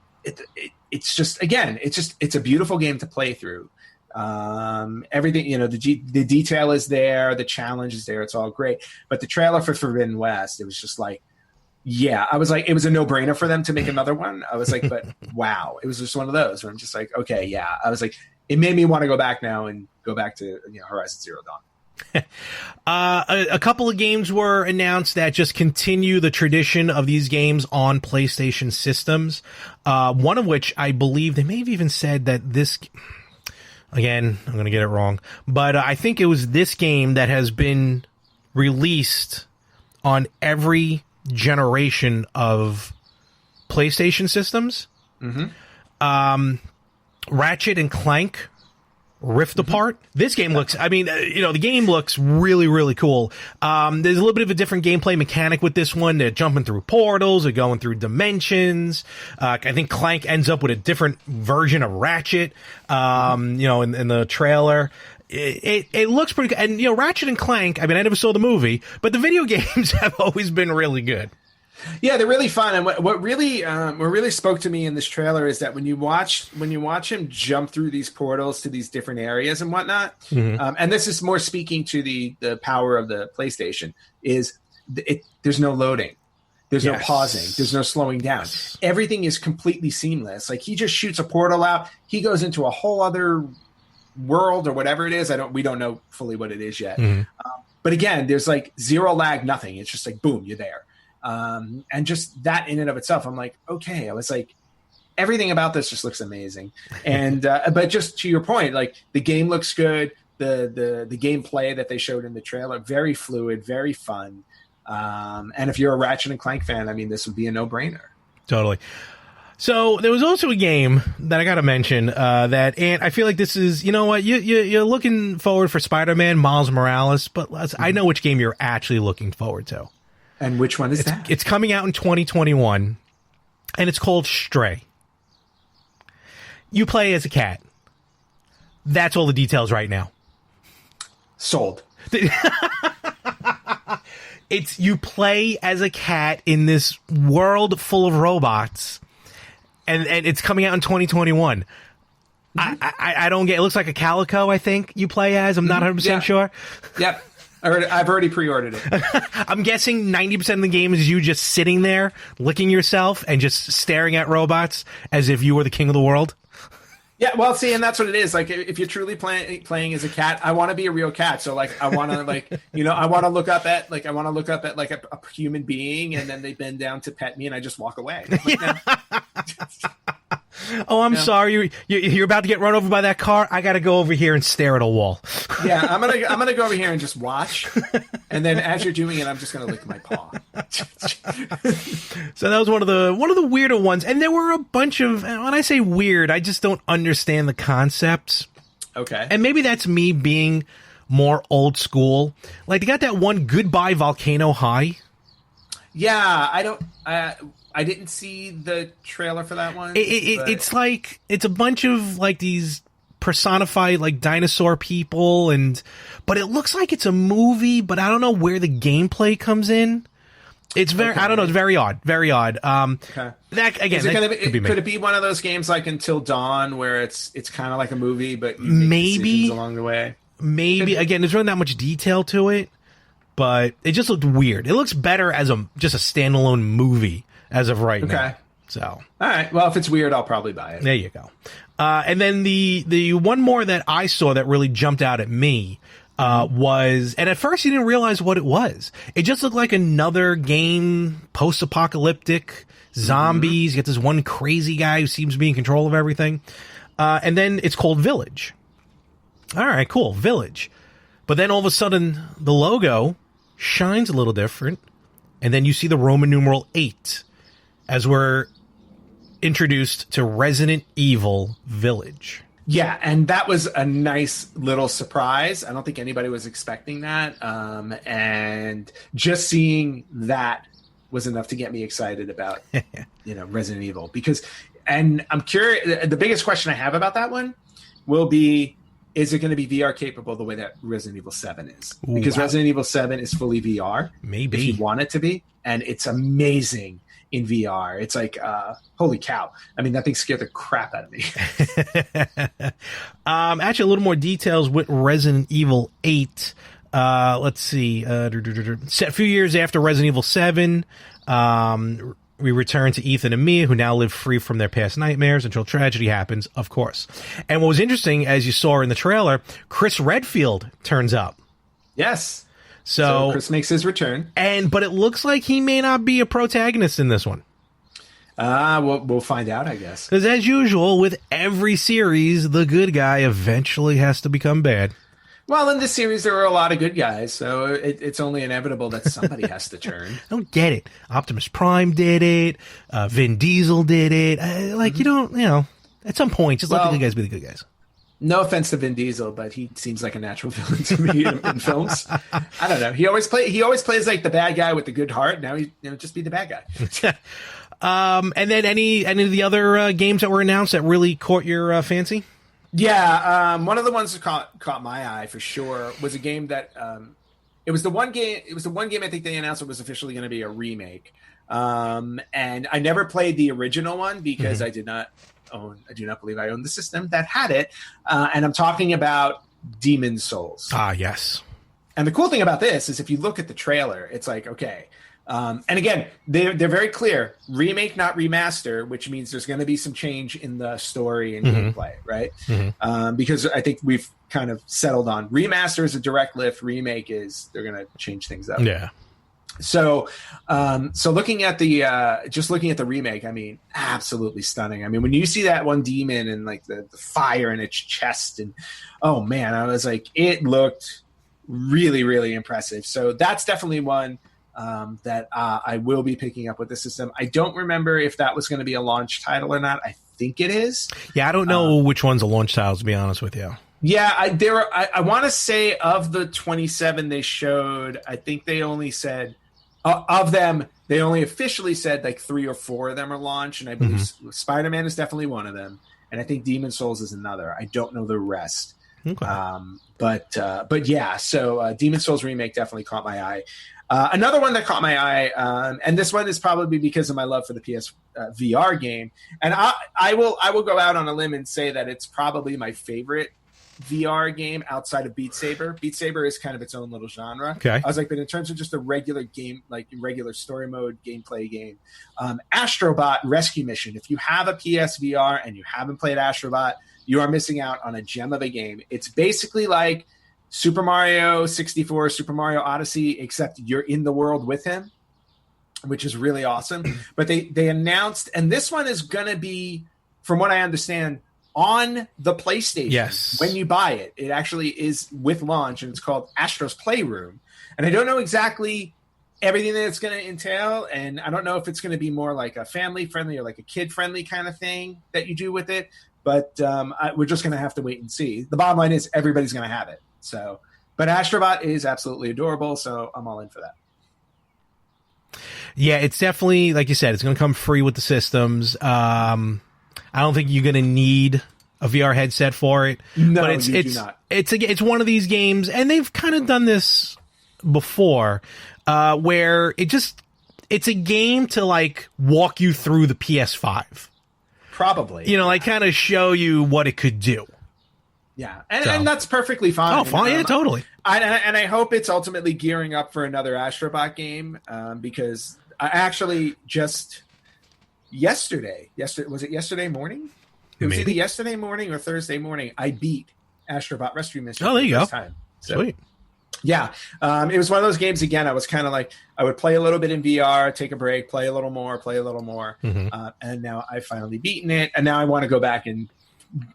it's just, again, it's a beautiful game to play through. Everything, the detail is there, the challenge is there, it's all great. But the trailer for Forbidden West, it was just like, I was like, it was a no-brainer for them to make another one. I was like, but wow, it was just one of those where I'm just like, okay, I was like, it made me want to go back now and go back to Horizon Zero Dawn. A couple of games were announced that just continue the tradition of these games on PlayStation systems. One of which I believe they may have even said that this, again, I'm going to get it wrong, but I think it was this game that has been released on every generation of PlayStation systems. Ratchet and Clank Rift Apart. This game looks, I mean, the game looks really, really cool. There's a little bit of a different gameplay mechanic with this one. They're jumping through portals, they're going through dimensions. I think Clank ends up with a different version of Ratchet, in the trailer. It looks pretty good. And, Ratchet and Clank, I mean, I never saw the movie, but the video games have always been really good. Yeah, they're really fun, and what really spoke to me in this trailer is that when you watch him jump through these portals to these different areas and whatnot, and this is more speaking to the power of the PlayStation, there's no loading, there's no pausing, there's no slowing down. Everything is completely seamless. Like, he just shoots a portal out, he goes into a whole other world or whatever it is. We don't know fully what it is yet, but again, there's like zero lag, nothing. It's just like boom, you're there. And just that in and of itself, I'm like, okay, I was like, everything about this just looks amazing. And, but just to your point, like, the game looks good. The gameplay that they showed in the trailer, very fluid, very fun. And if you're a Ratchet and Clank fan, I mean, this would be a no-brainer. Totally. So there was also a game that I got to mention, and I feel like this is, you're looking forward for Spider-Man, Miles Morales, but I know which game you're actually looking forward to. And which one is that? It's coming out in 2021, and it's called Stray. You play as a cat. That's all the details right now. Sold. You play as a cat in this world full of robots, and it's coming out in 2021. I don't get. It looks like a Calico, I think you play as. I'm not 100% sure. Yep. I've already pre-ordered it. I'm guessing 90% of the game is you just sitting there, licking yourself, and just staring at robots as if you were the king of the world. Yeah, well, see, and that's what it is. Like, if you're truly playing as a cat, I want to be a real cat. So, like, I want to, I want to look up at a human being, and then they bend down to pet me, and I just walk away. Like, oh, I'm sorry. You're about to get run over by that car. I got to go over here and stare at a wall. Yeah, I'm gonna go over here and just watch, and then as you're doing it, I'm just gonna lick my paw. So that was one of the weirder ones, and there were a bunch of. When I say weird, I just don't understand the concepts. Okay, and maybe that's me being more old school. Like, they got that one Goodbye Volcano High. Yeah, I didn't see the trailer for that one. It's like, it's a bunch of like these personified like dinosaur people, but it looks like it's a movie, but I don't know where the gameplay comes in. It's I don't know. It's very odd. Very odd. Okay. That again, could it be one of those games like Until Dawn where it's kind of like a movie, but you make maybe decisions along the way? Maybe again, there's really not much detail to it, but it just looked weird. It looks better as just a standalone movie as of right now. So, all right. Well, if it's weird, I'll probably buy it. There you go. And then the one more that I saw that really jumped out at me was, and at first you didn't realize what it was. It just looked like another game, post-apocalyptic, zombies. You get this one crazy guy who seems to be in control of everything. And then it's called Village. All right, cool, Village. But then all of a sudden, the logo shines a little different, and then you see the Roman numeral 8 as we're introduced to Resident Evil Village. Yeah, and that was a nice little surprise. I don't think anybody was expecting that. And just seeing that was enough to get me excited about, Resident Evil. And I'm curious, the biggest question I have about that one will be, is it going to be VR capable the way that Resident Evil 7 is? Because Resident Evil 7 is fully VR. Maybe. If you want it to be. And it's amazing in VR. It's like, holy cow. I mean, that thing scared the crap out of me. Actually, a little more details with Resident Evil 8. Let's see. Set a few years after Resident Evil 7, we return to Ethan and Mia, who now live free from their past nightmares until tragedy happens, of course. And what was interesting, as you saw in the trailer, Chris Redfield turns up. Yes. So Chris makes his return. But it looks like he may not be a protagonist in this one. We'll find out, I guess. Because as usual, with every series, the good guy eventually has to become bad. Well, in this series, there are a lot of good guys, so it's only inevitable that somebody has to turn. I don't get it. Optimus Prime did it. Vin Diesel did it. You don't, at some point, just let the good guys be the good guys. No offense to Vin Diesel, but he seems like a natural villain to me in films. I don't know. He always plays like the bad guy with the good heart. Now he just be the bad guy. And then any of the other games that were announced that really caught your fancy? Yeah, one of the ones that caught my eye for sure was a game that it was the one game I think they announced it was officially going to be a remake. And I never played the original one because I do not believe I own the system that had it. And I'm talking about Demon's Souls. Ah, yes. And the cool thing about this is if you look at the trailer, it's like, okay. And again, they're very clear. Remake, not remaster, which means there's going to be some change in the story and gameplay, right? Because I think we've kind of settled on remaster is a direct lift. Remake is they're going to change things up. Yeah. So looking at the remake, I mean, absolutely stunning. I mean, when you see that one demon and like the fire in its chest, and oh man, I was like, it looked really, really impressive. So that's definitely one that I will be picking up with the system. I don't remember if that was going to be a launch title or not. I think it is. Yeah, I don't know which one's a launch title, to be honest with you. Yeah, I want to say of the 27 they showed, I think they only said of them, they only officially said like 3 or 4 of them are launched, and I believe Spider-Man is definitely one of them, and I think Demon's Souls is another. I don't know the rest. Okay. But yeah, so Demon's Souls remake definitely caught my eye. Another one that caught my eye, and this one is probably because of my love for the PS VR game, and I will go out on a limb and say that it's probably my favorite VR game outside of Beat Saber. Beat Saber is kind of its own little genre. Okay. I was like, but in terms of just a regular game, like regular story mode gameplay game, Astrobot Rescue Mission. If you have a PSVR and you haven't played Astrobot, you are missing out on a gem of a game. It's basically like Super Mario 64, Super Mario Odyssey, except you're in the world with him, which is really awesome. But they announced, and this one is going to be, from what I understand, on the PlayStation. Yes. When you buy it, it actually is with launch, and it's called Astro's Playroom. And I don't know exactly everything that it's going to entail, and I don't know if it's going to be more like a family-friendly or like a kid-friendly kind of thing that you do with it, but we're just going to have to wait and see. The bottom line is everybody's going to have it. So, but Astrobot is absolutely adorable, so I'm all in for that. Yeah, it's definitely, like you said, it's going to come free with the systems. I don't think you're going to need a VR headset for it. No, but you do not. It's one of these games, and they've kind of done this before, where it's a game to like walk you through the PS5. Probably. You know, like kind of show you what it could do. Yeah, and that's perfectly fine. Oh, fine, yeah, totally. And I hope it's ultimately gearing up for another Astrobot game, because I actually just yesterday was it yesterday morning? It was either yesterday morning or Thursday morning. I beat Astrobot Rescue Mission. Oh, there you go. Time. So, sweet. Yeah, it was one of those games. Again, I was kind of like, I would play a little bit in VR, take a break, play a little more, and now I've finally beaten it, and now I want to go back and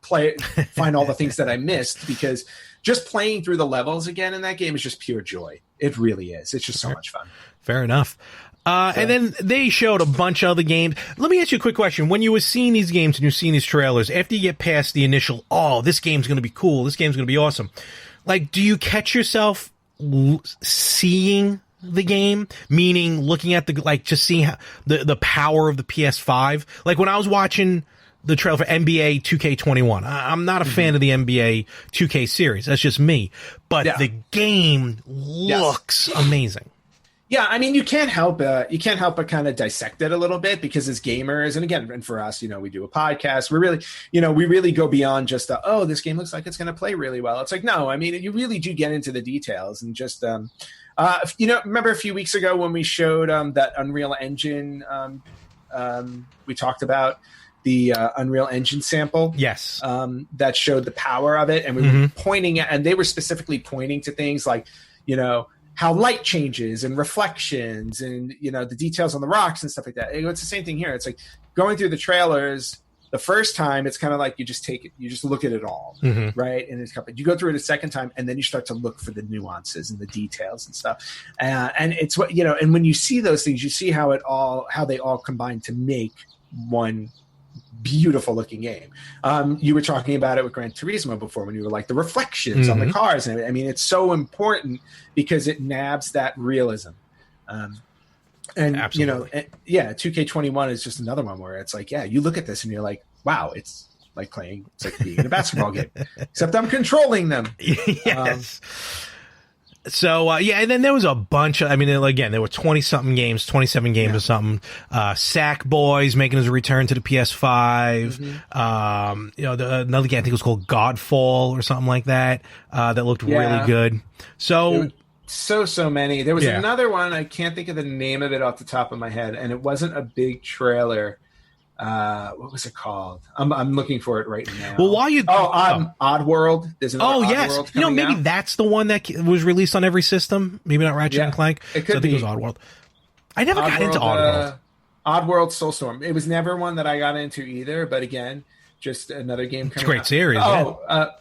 play, find all the things that I missed, because just playing through the levels again in that game is just pure joy. It really is. It's just so much fun. Fair enough. And then they showed a bunch of other games. Let me ask you a quick question. When you were seeing these games and you're seeing these trailers, after you get past the initial, oh, this game's going to be cool, this game's going to be awesome, like, do you catch yourself seeing the game? Meaning looking at just seeing how, the power of the PS5? Like, when I was watching the trailer for NBA 2K21, I'm not a fan of the NBA 2K series. That's just me. But the game looks amazing. Yeah, I mean, you can't help but kind of dissect it a little bit, because as gamers, and again, and for us, we do a podcast. We really go beyond just this game looks like it's going to play really well. It's like, no, I mean, you really do get into the details, and just remember a few weeks ago when we showed that Unreal Engine, we talked about the Unreal Engine sample. Yes. That showed the power of it, and we were pointing at, and they were specifically pointing to things like, how light changes and reflections and, the details on the rocks and stuff like that. It's the same thing here. It's like going through the trailers the first time, it's kind of like you just look at it all, right? And you go through it a second time, and then you start to look for the nuances and the details and stuff. And it's what, and when you see those things, you see how they all combine to make one beautiful looking game. You were talking about it with Gran Turismo before when you were like the reflections on the cars. And I mean, it's so important because it nabs that realism. And Absolutely. 2K21 is just another one where it's like, yeah, you look at this and you're like, wow, it's like being in a basketball game, except I'm controlling them. Yes. And then there was a bunch of, I mean, again, there were 20-something games, 27 games or something. Sackboys making his return to the PS5. Another game, I think it was called Godfall or something like that, that looked really good. So many. There was another one, I can't think of the name of it off the top of my head, and it wasn't a big trailer. What was it called? I'm looking for it right now. Well, while you Oddworld. There's another yes. Maybe that's the one that was released on every system. Maybe not Ratchet and Clank. It could be. I think it was Oddworld. I never got into Oddworld. Oddworld Soulstorm. It was never one that I got into either. But again, just another game. It's a great series.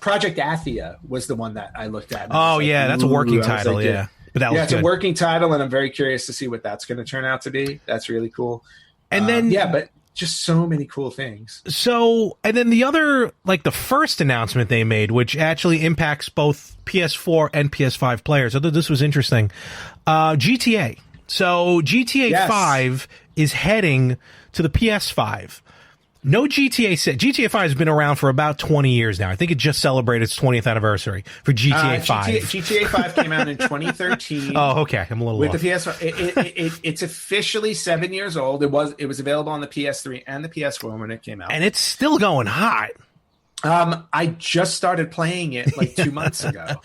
Project Athia was the one that I looked at. That's a working title. But that was it's a working title, and I'm very curious to see what that's going to turn out to be. That's really cool. And then but just so many cool things. So, and then the other, like the first announcement they made, which actually impacts both PS4 and PS5 players. I thought this was interesting. GTA. So GTA 5 is heading to the PS5. No GTA 6. GTA 5 has been around for about 20 years now. I think it just celebrated its 20th anniversary for GTA 5. GTA 5 came out in 2013. Oh, okay. I'm a little with off. the PS5. It's officially 7 years old. It was available on the PS3 and the PS4 when it came out. And it's still going hot. I just started playing it like 2 months ago.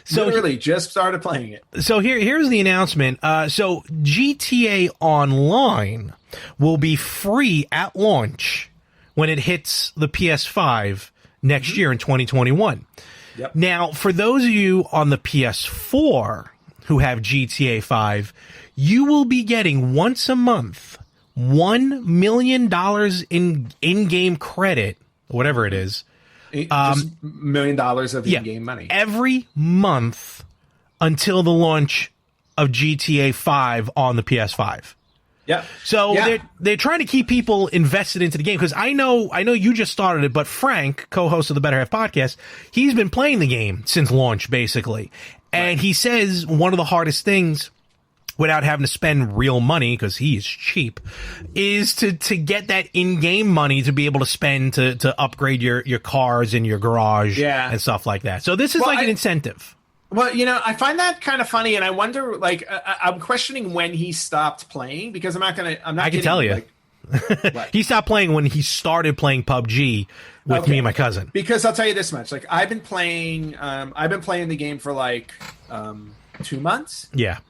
So literally just started playing it. So here's the announcement. So GTA Online will be free at launch when it hits the PS5 next year in 2021. Yep. Now, for those of you on the PS4 who have GTA 5, you will be getting once a month $1 million in in-game credit, whatever it is. Just $1 million of in-game money. Every month until the launch of GTA 5 on the PS5. Yeah. So they're trying to keep people invested into the game, because I know you just started it, but Frank, co-host of the Better Half podcast, he's been playing the game since launch basically, and he says one of the hardest things, without having to spend real money because he is cheap, is to get that in-game money to be able to spend to upgrade your cars in your garage and stuff like that. So this is an incentive. Well, I find that kind of funny, and I wonder, like, I'm questioning when he stopped playing, because I can tell you. He stopped playing when he started playing PUBG with me and my cousin. Because I'll tell you this much, like, I've been playing the game for like 2 months. Yeah.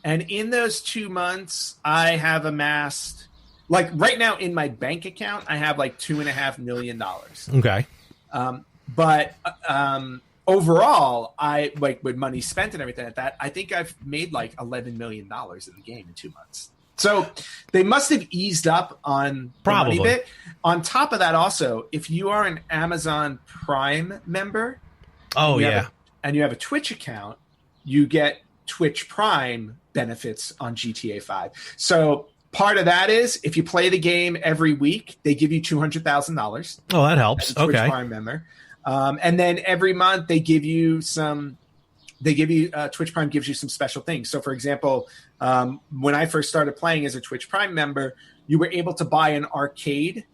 And in those 2 months, I have amassed, like, right now in my bank account, I have like $2.5 million. Okay. But overall, I, like, with money spent and everything like that, I think I've made like $11 million in the game in 2 months. So they must have eased up on the money bit. On top of that, also, if you are an Amazon Prime member, and you have a Twitch account, you get Twitch Prime benefits on GTA 5. So part of that is, if you play the game every week, they give you $200,000. Oh, that helps. As a Twitch Prime member. And then every month they give you Twitch Prime gives you some special things. So for example, when I first started playing as a Twitch Prime member, you were able to buy an arcade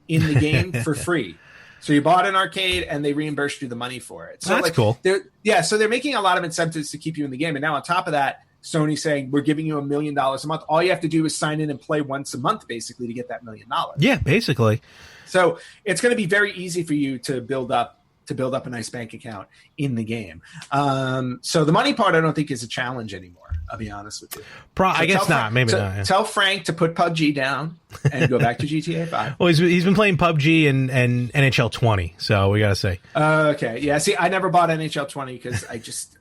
in the game for free. So you bought an arcade and they reimbursed you the money for it. So that's cool. So they're making a lot of incentives to keep you in the game. And now on top of that, Sony's saying, we're giving you $1 million a month. All you have to do is sign in and play once a month, basically, to get that $1 million. Yeah, basically. So it's going to be very easy for you to build up a nice bank account in the game. So the money part, I don't think, is a challenge anymore. I'll be honest with you. I guess not. Maybe not. Yeah. Tell Frank to put PUBG down and go back to GTA 5. Well, he's been playing PUBG and NHL 20, so we got to say. Okay. Yeah, see, I never bought NHL 20 because I just...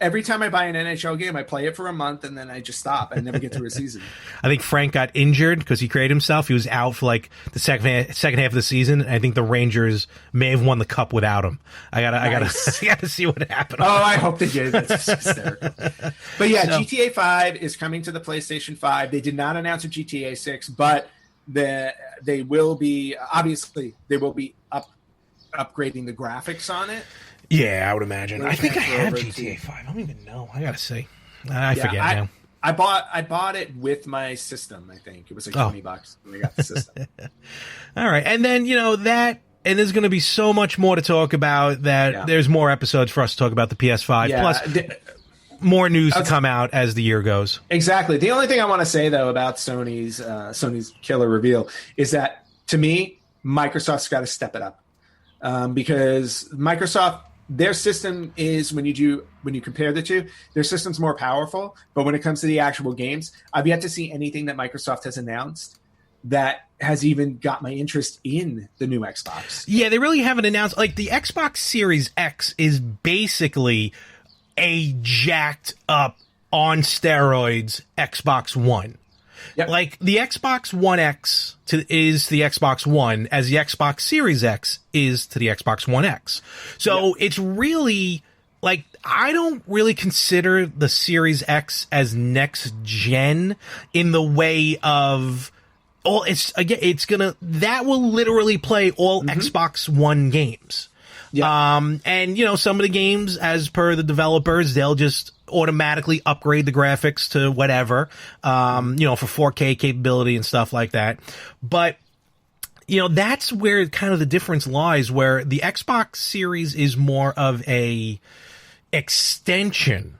Every time I buy an NHL game, I play it for a month, and then I just stop. I never get through a season. I think Frank got injured because he created himself. He was out for like the second half of the season. I think the Rangers may have won the cup without him. I gotta see what happened. Oh, I hope they did. That's just hysterical. But yeah, GTA 5 is coming to the PlayStation 5. They did not announce a GTA 6, but they will be obviously they will be upgrading the graphics on it. Yeah, I would imagine. I think I have GTA 5. I don't even know. I gotta see. I forget now. I bought it with my system. I think it was like $20 when I got the system. All right, and then that, and there's going to be so much more to talk about. There's more episodes for us to talk about the PS5. Yeah. Plus, more news to come out as the year goes. Exactly. The only thing I want to say though about Sony's killer reveal is that to me, Microsoft's got to step it up because Microsoft. Their system is when you compare the two, their system's more powerful. But when it comes to the actual games, I've yet to see anything that Microsoft has announced that has even got my interest in the new Xbox. Yeah, they really haven't announced. Like the Xbox Series X is basically a jacked up on steroids Xbox One. Yep. Like the Xbox One X is the Xbox One as the Xbox Series X is to the Xbox One X. So It's really like I don't really consider the Series X as next gen in the way of that will literally play all Xbox One games. Yeah. And some of the games, as per the developers, they'll just automatically upgrade the graphics to whatever, for 4K capability and stuff like that. But, that's where kind of the difference lies, where the Xbox Series is more of a extension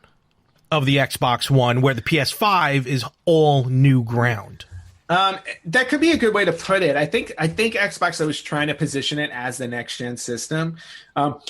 of the Xbox One, where the PS5 is all new ground. That could be a good way to put it. I think Xbox was trying to position it as the next gen system,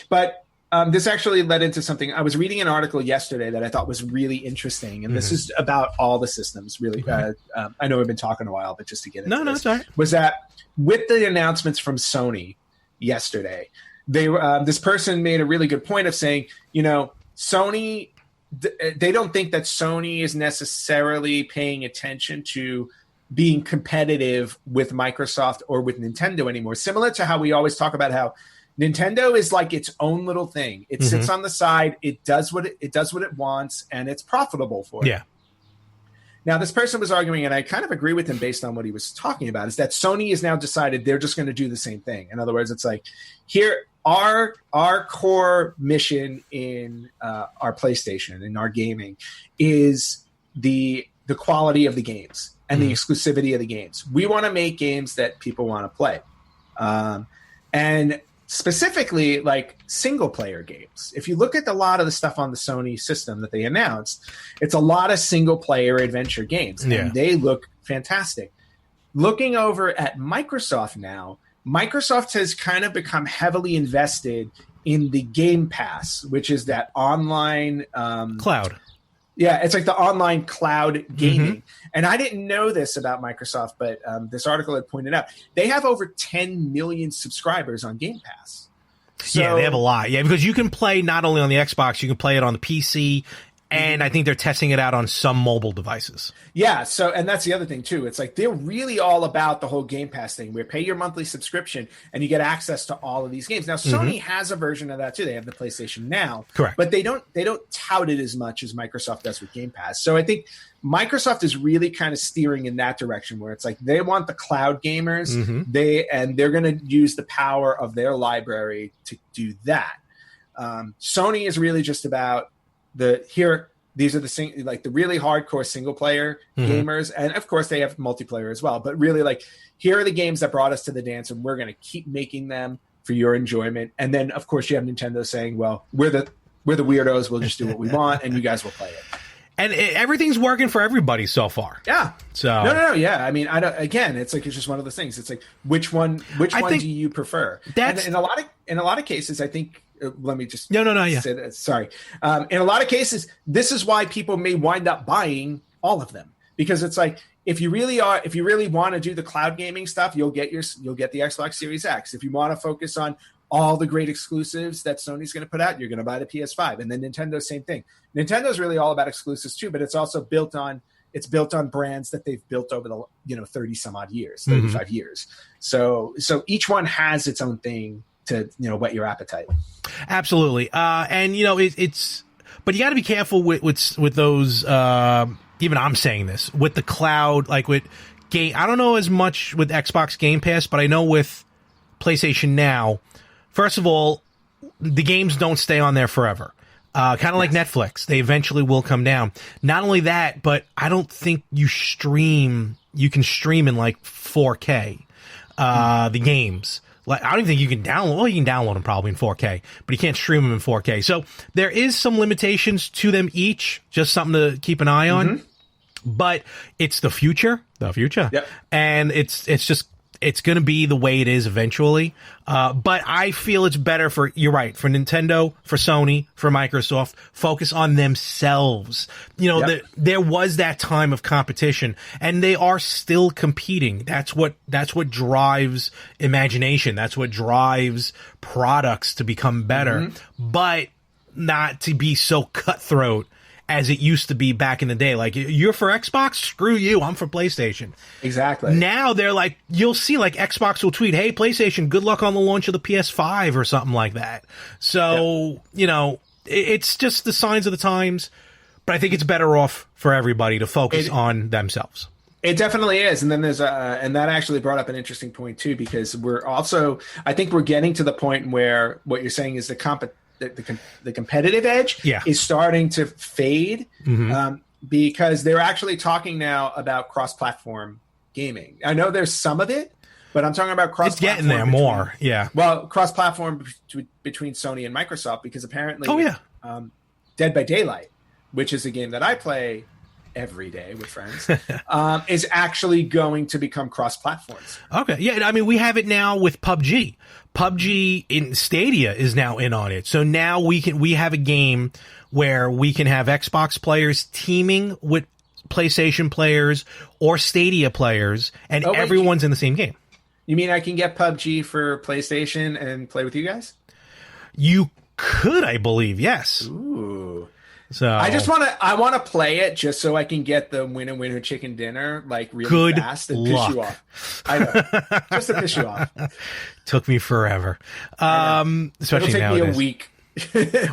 but this actually led into something. I was reading an article yesterday that I thought was really interesting, and this is about all the systems. Really, I know we've been talking a while, but just to get into this, sorry. Was that with the announcements from Sony yesterday, this person made a really good point of saying, Sony, they don't think that Sony is necessarily paying attention to being competitive with Microsoft or with Nintendo anymore. Similar to how we always talk about how Nintendo is like its own little thing. It sits on the side. It does what it wants, and it's profitable for it. Yeah. Now, this person was arguing, and I kind of agree with him based on what he was talking about, is that Sony has now decided they're just going to do the same thing. In other words, it's like, here, our core mission in our PlayStation, in our gaming, is the quality of the games and the exclusivity of the games. We want to make games that people want to play. And specifically, like single-player games. If you look at a lot of the stuff on the Sony system that they announced, it's a lot of single-player adventure games, and they look fantastic. Looking over at Microsoft now, Microsoft has kind of become heavily invested in the Game Pass, which is that online cloud. Yeah, it's like the online cloud gaming. And I didn't know this about Microsoft, but this article had pointed out they have over 10 million subscribers on Game Pass. So, yeah, they have a lot. Yeah, because you can play not only on the Xbox, you can play it on the PC, and I think they're testing it out on some mobile devices. Yeah, so and that's the other thing too. It's like they're really all about the whole Game Pass thing, where pay your monthly subscription and you get access to all of these games. Now, Sony has a version of that too. They have the PlayStation Now, correct? But they don't tout it as much as Microsoft does with Game Pass. So I think Microsoft is really kind of steering in that direction, where it's like they want the cloud gamers, they're going to use the power of their library to do that. Sony is really just about these are the really hardcore single player gamers, and of course they have multiplayer as well, but really like here are the games that brought us to the dance, and we're going to keep making them for your enjoyment. And then of course you have Nintendo saying, well, we're the weirdos, we'll just do what we want and you guys will play it. And everything's working for everybody so far. Yeah. So no. Yeah. I mean, it's like it's just one of those things. It's like which one do you prefer? That's in a lot of cases. I think. Let me just yeah. say that. Sorry. In a lot of cases, this is why people may wind up buying all of them, because it's like if you really want to do the cloud gaming stuff, you'll get the Xbox Series X. If you want to focus on all the great exclusives that Sony's going to put out, you're going to buy the PS5. And then Nintendo, same thing. Nintendo's really all about exclusives too, but it's also built on brands that they've built over the 30 some odd years, 35 years. So each one has its own thing to whet your appetite. Absolutely. And it's but you got to be careful with those even I'm saying this with the cloud, like with I don't know as much with Xbox Game Pass, but I know with PlayStation Now, first of all, the games don't stay on there forever. Kind of like Netflix. They eventually will come down. Not only that, but I don't think you can stream in like 4K, the games. Like, I don't even think you can download. Well, you can download them probably in 4K, but you can't stream them in 4K. So there is some limitations to them each. Just something to keep an eye on. But it's the future. Yep. And it's going to be the way it is eventually. But I feel it's better you're right, for Nintendo, for Sony, for Microsoft, focus on themselves. There was that time of competition, and they are still competing. That's what drives imagination. That's what drives products to become better, but not to be so cutthroat as it used to be back in the day. Like, you're for Xbox? Screw you. I'm for PlayStation. Exactly. Now they're like, you'll see like Xbox will tweet, hey, PlayStation, good luck on the launch of the PS5 or something like that. So, it's just the signs of the times, but I think it's better off for everybody to focus on themselves. It definitely is. And then there's and that actually brought up an interesting point too, because I think we're getting to the point where what you're saying is the competitive edge is starting to fade, because they're actually talking now about cross-platform gaming. I know there's some of it, but I'm talking about cross-platform. It's getting there more, Well, cross-platform between Sony and Microsoft, because apparently Dead by Daylight, which is a game that I play every day with friends, is actually going to become cross-platforms. Okay, yeah, I mean, we have it now with PUBG. PUBG in Stadia is now in on it. So now we have a game where we can have Xbox players teaming with PlayStation players or Stadia players, and everyone's in the same game. You mean I can get PUBG for PlayStation and play with you guys? You could, I believe, yes. Ooh. So I want to play it just so I can get the winner chicken dinner like really fast and piss you off. I know, just to piss you off. Took me forever. Especially now. It'll take me a week.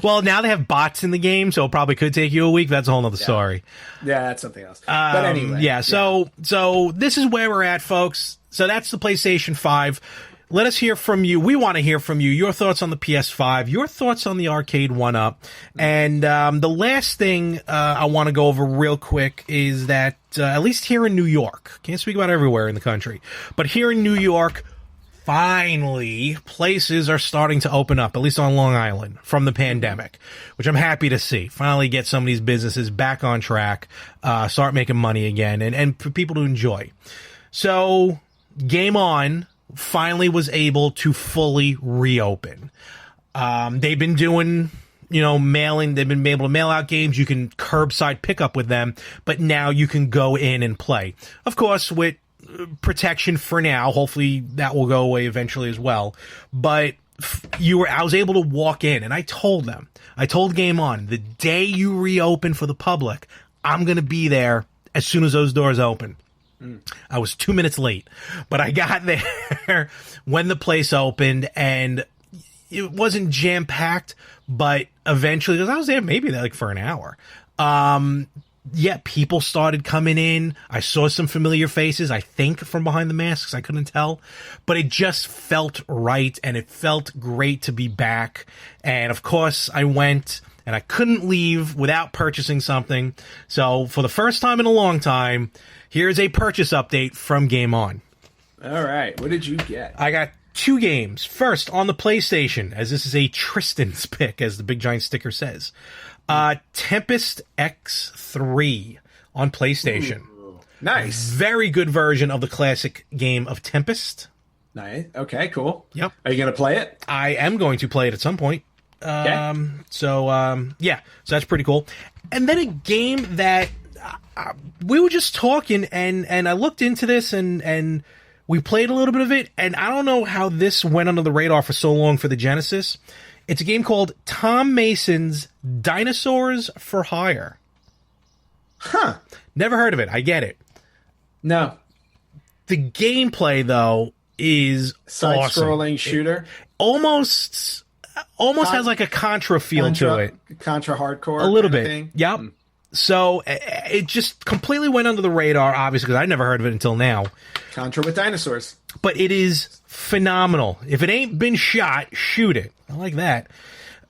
Well, now they have bots in the game, so it probably could take you a week. That's a whole other story. Yeah, that's something else. But anyway. So this is where we're at, folks. So that's the PlayStation 5. Let us hear from you. We want to hear from you. Your thoughts on the PS5, your thoughts on the Arcade1Up. And the last thing I want to go over real quick is that, at least here in New York, can't speak about everywhere in the country, but here in New York, finally, places are starting to open up, at least on Long Island, from the pandemic, which I'm happy to see. Finally get some of these businesses back on track, start making money again, and for people to enjoy. So, Game On finally was able to fully reopen. They've been doing, mailing. They've been able to mail out games. You can curbside pick up with them, but now you can go in and play. Of course, with protection for now. Hopefully that will go away eventually as well. But I was able to walk in, and I told Game On, the day you reopen for the public, I'm going to be there as soon as those doors open. I was 2 minutes late, but I got there when the place opened, and it wasn't jam-packed, but eventually, because I was there maybe like for an hour, people started coming in. I saw some familiar faces, I think, from behind the masks. I couldn't tell, but it just felt right, and it felt great to be back. And of course, I went, and I couldn't leave without purchasing something. So for the first time in a long time, here's a purchase update from Game On. All right. What did you get? I got 2 games. First, on the PlayStation, as this is a Tristan's pick, as the big giant sticker says. Tempest X3 on PlayStation. Ooh, nice. Very good version of the classic game of Tempest. Nice. Okay, cool. Yep. Are you going to play it? I am going to play it at some point. So that's pretty cool. And then a game that we were just talking, and I looked into this, and we played a little bit of it, and I don't know how this went under the radar for so long for the Genesis. It's a game called Tom Mason's Dinosaurs for Hire. Huh. Never heard of it. I get it. No. The gameplay, though, is side-scrolling shooter. Almost has like a Contra feel to it. Contra hardcore. A little bit. Thing. Yep. So it just completely went under the radar, obviously, because I never heard of it until now. Contra with dinosaurs. But it is phenomenal. If it ain't been shot, shoot it. I like that.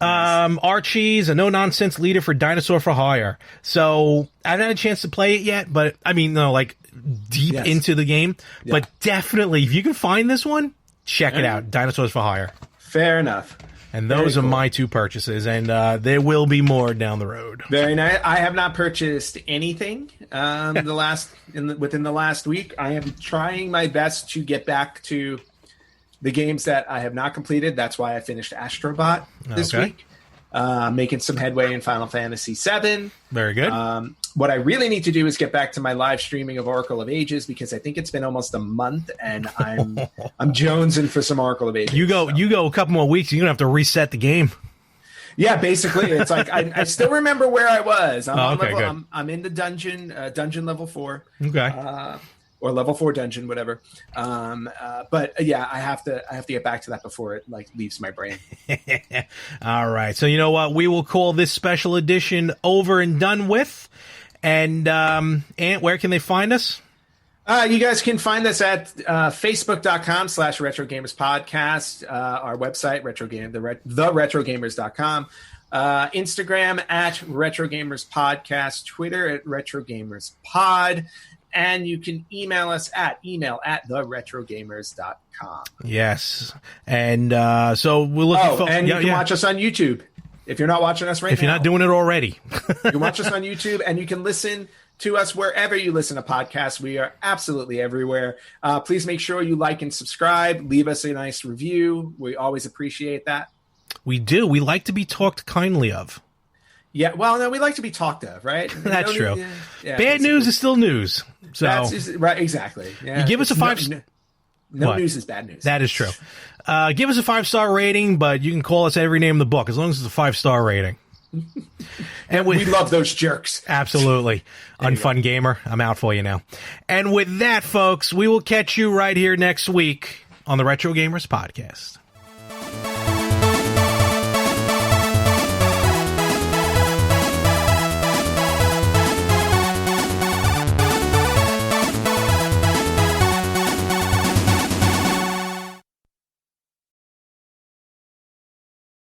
Nice. Archie's a no-nonsense leader for Dinosaur for Hire. So I haven't had a chance to play it yet, but I mean, no, like deep into the game. Yeah. But definitely, if you can find this one, check it out. Dinosaurs for Hire. Fair enough. And those are my two purchases, and there will be more down the road. Very nice. I have not purchased anything within the last week. I am trying my best to get back to the games that I have not completed. That's why I finished Astrobot this week. Making some headway in Final Fantasy VII. Very good. What I really need to do is get back to my live streaming of Oracle of Ages, because I think it's been almost a month and I'm jonesing for some Oracle of Ages. You go a couple more weeks, you're gonna have to reset the game. Yeah, basically, it's like I still remember where I was. I'm in the dungeon level 4. Okay. Or level 4 dungeon, whatever. But yeah, I have to get back to that before it like leaves my brain. All right. So you know what? We will call this special edition over and done with. And Ant, where can they find us? You guys can find us at facebook.com/RetroGamersPodcast, our website, theretrogamers.com, Instagram at RetroGamersPodcast, Twitter at RetroGamersPod, and you can email us at email@theretrogamers.com. Yes. And so we're looking for... and you can watch us on YouTube. If you're not watching us right now. If you're not doing it already. You can watch us on YouTube, and you can listen to us wherever you listen to podcasts. We are absolutely everywhere. Please make sure you like and subscribe. Leave us a nice review. We always appreciate that. We do. We like to be talked kindly of. Yeah, well, no, we like to be talked of, right? That's true. Bad news is still news. So right, exactly. Yeah, you give us a 5... No news is bad news. That is true. Give us a 5-star rating, but you can call us every name in the book as long as it's a 5-star rating. And we love those jerks. Absolutely. Unfun gamer, I'm out for you now. And with that, folks, we will catch you right here next week on the Retro Gamers Podcast.